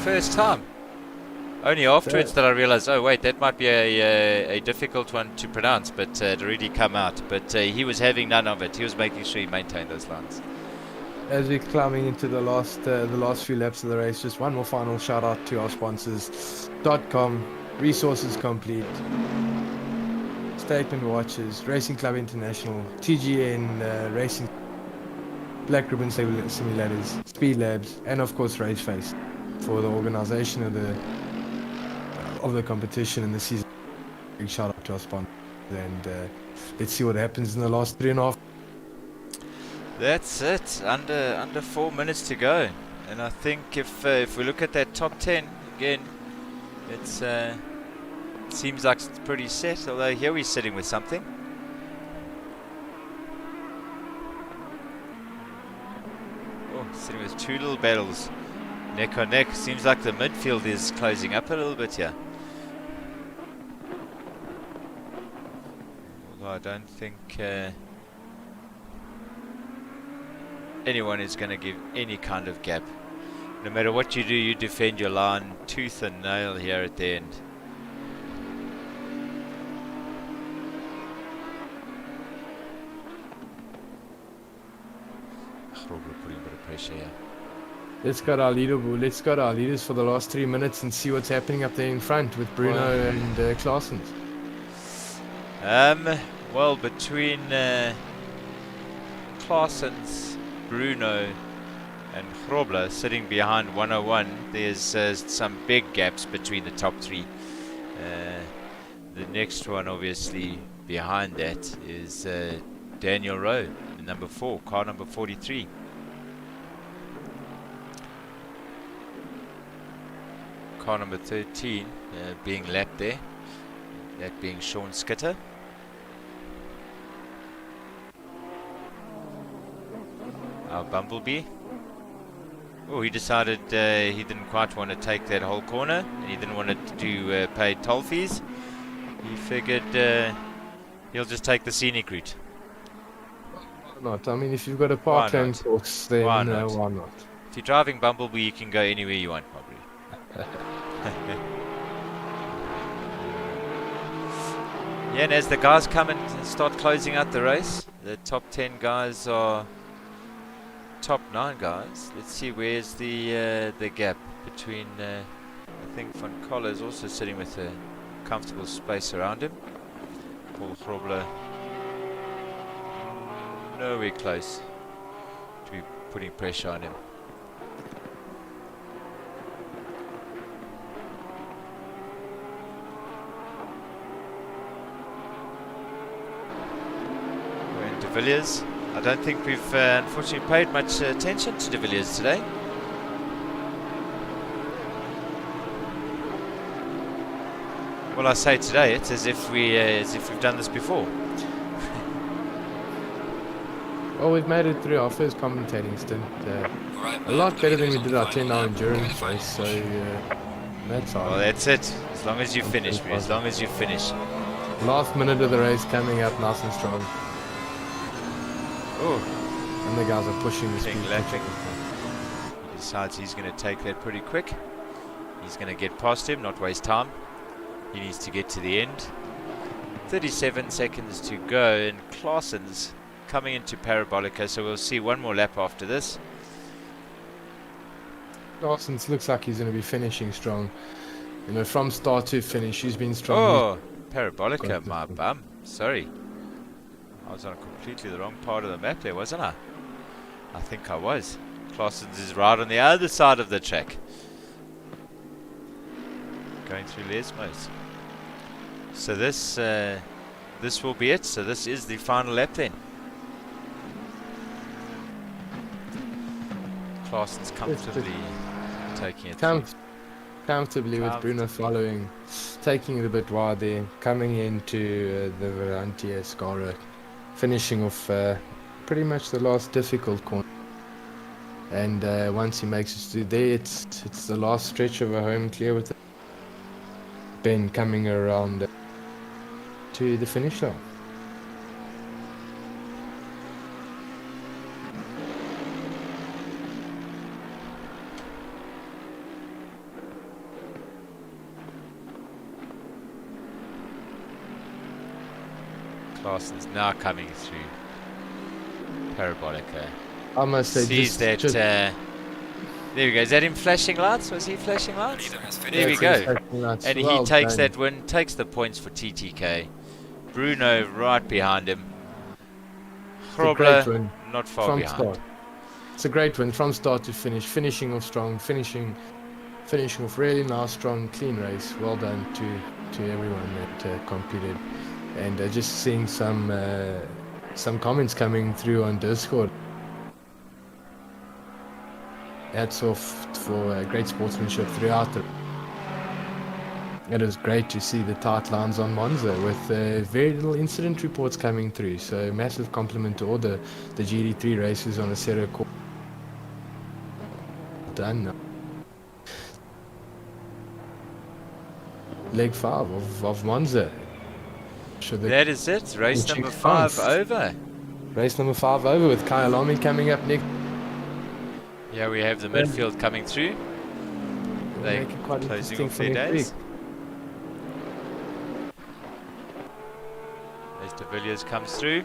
Speaker 3: First time. Only afterwards that I realized, oh wait, that might be a difficult one to pronounce, but it already come out. But he was having none of it. He was making sure he maintained those lines.
Speaker 1: As we're climbing into the last few laps of the race, just one more final shout out to our sponsors: .com, Resources Complete, Statement Watches, Racing Club International, TGN Racing, Black Ribbon Simulators, Speed Labs, and of course Raceface for the organisation of the competition and the season. Big shout out to our sponsors, and let's see what happens in the last 3.5.
Speaker 3: That's it. Under 4 minutes to go, and I think if we look at that top 10 again, it seems like it's pretty set. Although here we're sitting with something. Oh, sitting with two little battles, neck on neck. Seems like the midfield is closing up a little bit here. Although I don't think anyone is going to give any kind of gap. No matter what you do, you defend your line tooth and nail here at the end. Robert putting a bit of pressure here.
Speaker 1: Let's go to our leaderboard. Let's go to our leaders for the last 3 minutes and see what's happening up there in front with Bruno and Claessens.
Speaker 3: Well, between Claessens, Bruno and Grobler sitting behind 101, there's some big gaps between the top three. The next one obviously behind that is Daniel Rowe, number 4, car number 43. Car number 13 being lapped there, that being Sean Skitter. Our Bumblebee. Oh, he decided he didn't quite want to take that whole corner, and he didn't want to pay toll fees. He figured he'll just take the scenic route.
Speaker 1: Why not? I mean, if you've got a parkland course, then why not?
Speaker 3: If you're driving Bumblebee, you can go anywhere you want, probably. Yeah, and as the guys come and start closing out the race, the top 10 guys are top 9 guys. Let's see, where's the gap between I think Van Colle is also sitting with a comfortable space around him. Paul Grobler nowhere close to be putting pressure on him. We're in De Villiers. I don't think we've unfortunately paid much attention to De Villiers today. Well, I say today, it's as if we've done this before.
Speaker 1: Well, we've made it through our first commentating stint. A lot better than we did our 10-hour endurance race, so that's all.
Speaker 3: Well, that's it. As long as you finish, as long as you finish.
Speaker 1: Last minute of the race coming up nice and strong.
Speaker 3: Oh,
Speaker 1: and the guys are pushing the speed.
Speaker 3: He decides he's going to take that pretty quick. He's going to get past him, not waste time. He needs to get to the end. 37 seconds to go, and Claessens coming into Parabolica, so we'll see one more lap after this.
Speaker 1: Claessens looks like he's going to be finishing strong. You know, from start to finish, he's been strong.
Speaker 3: Oh, Parabolica, my bum. Sorry. I was on completely the wrong part of the map there, wasn't I? I think I was. Claessens is right on the other side of the track. Going through Lesmos. So this will be it. So this is the final lap then. Claessens comfortably taking it
Speaker 1: Comfortably with Bruno following, taking it a bit wide there, coming into the Verante Escara, finishing off pretty much the last difficult corner. And once he makes it through there, it's the last stretch of a home clear with Ben coming around to the finish line.
Speaker 3: Claessen's now coming through. Parabolica.
Speaker 1: I must say,
Speaker 3: sees that. There we go. Is that him flashing lights? Was he flashing lights? There we go. And he takes that win, takes the points for TTK. Bruno right behind him. Grobler not far behind.
Speaker 1: Start. It's a great win from start to finish. Finishing off strong. Finishing off really nice, strong, clean race. Well done to everyone that competed. And just seeing some comments coming through on Discord. Hats off for great sportsmanship throughout it. It was great to see the tight lines on Monza with very little incident reports coming through. So massive compliment to all the GT3 races on a set of course. Done now. Leg 5 of Monza.
Speaker 3: That is it. Race number 5 over.
Speaker 1: Race number 5 over with Kai Alami coming up next.
Speaker 3: Yeah, we have the midfield coming through. They're closing off their days. As de Villiers comes through.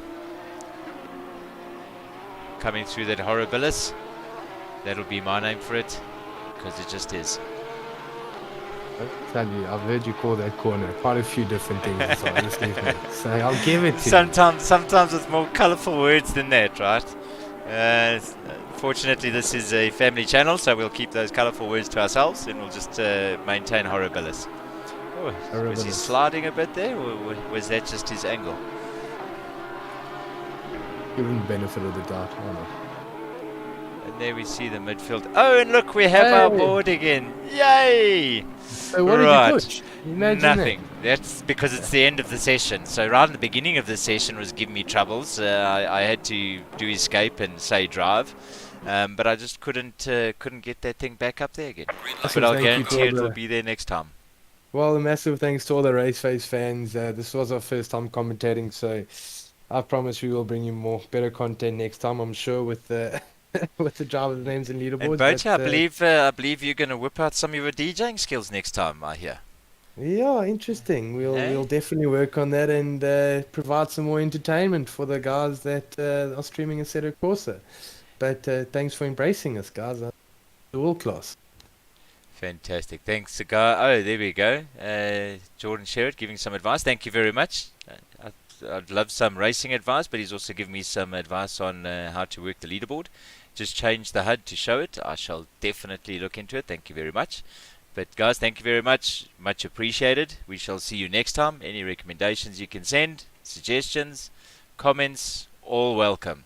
Speaker 3: Coming through that Horribilis. That'll be my name for it, because it just is.
Speaker 1: I'll tell you, I've heard you call that corner quite a few different things, so I'll give it to
Speaker 3: you. Sometimes it's more colourful words than that, right? Fortunately, this is a family channel, so we'll keep those colourful words to ourselves, and we'll just maintain Horribilis. Oh, was he sliding a bit there, or was that just his angle?
Speaker 1: Give him the benefit of the doubt.
Speaker 3: And there we see the midfield. Oh, and look, we have our board again. Yay!
Speaker 1: So what did you push?
Speaker 3: Nothing. That's because it's the end of the session. So right in the beginning of the session was giving me troubles. I had to do escape and say drive. But I just couldn't get that thing back up there again. But I'll guarantee it will be there next time.
Speaker 1: Well, a massive thanks to all the Raceface fans. This was our first time commentating, so I promise we will bring you better content next time, I'm sure, with the with the drivers' names and leaderboards.
Speaker 3: And Bocha, I believe you're going to whip out some of your DJing skills next time, I hear.
Speaker 1: Yeah, interesting. We'll definitely work on that and provide some more entertainment for the guys that are streaming Assetto Corsa. But thanks for embracing us, guys. World class.
Speaker 3: Fantastic. Thanks, the guy. Oh, there we go. Jordan Sherritt giving some advice. Thank you very much. I'd love some racing advice, but he's also given me some advice on how to work the leaderboard. Just change the HUD to show it. I shall definitely look into it. Thank you very much. But guys, thank you very much. Much appreciated. We shall see you next time. Any recommendations you can send, suggestions, comments, all welcome.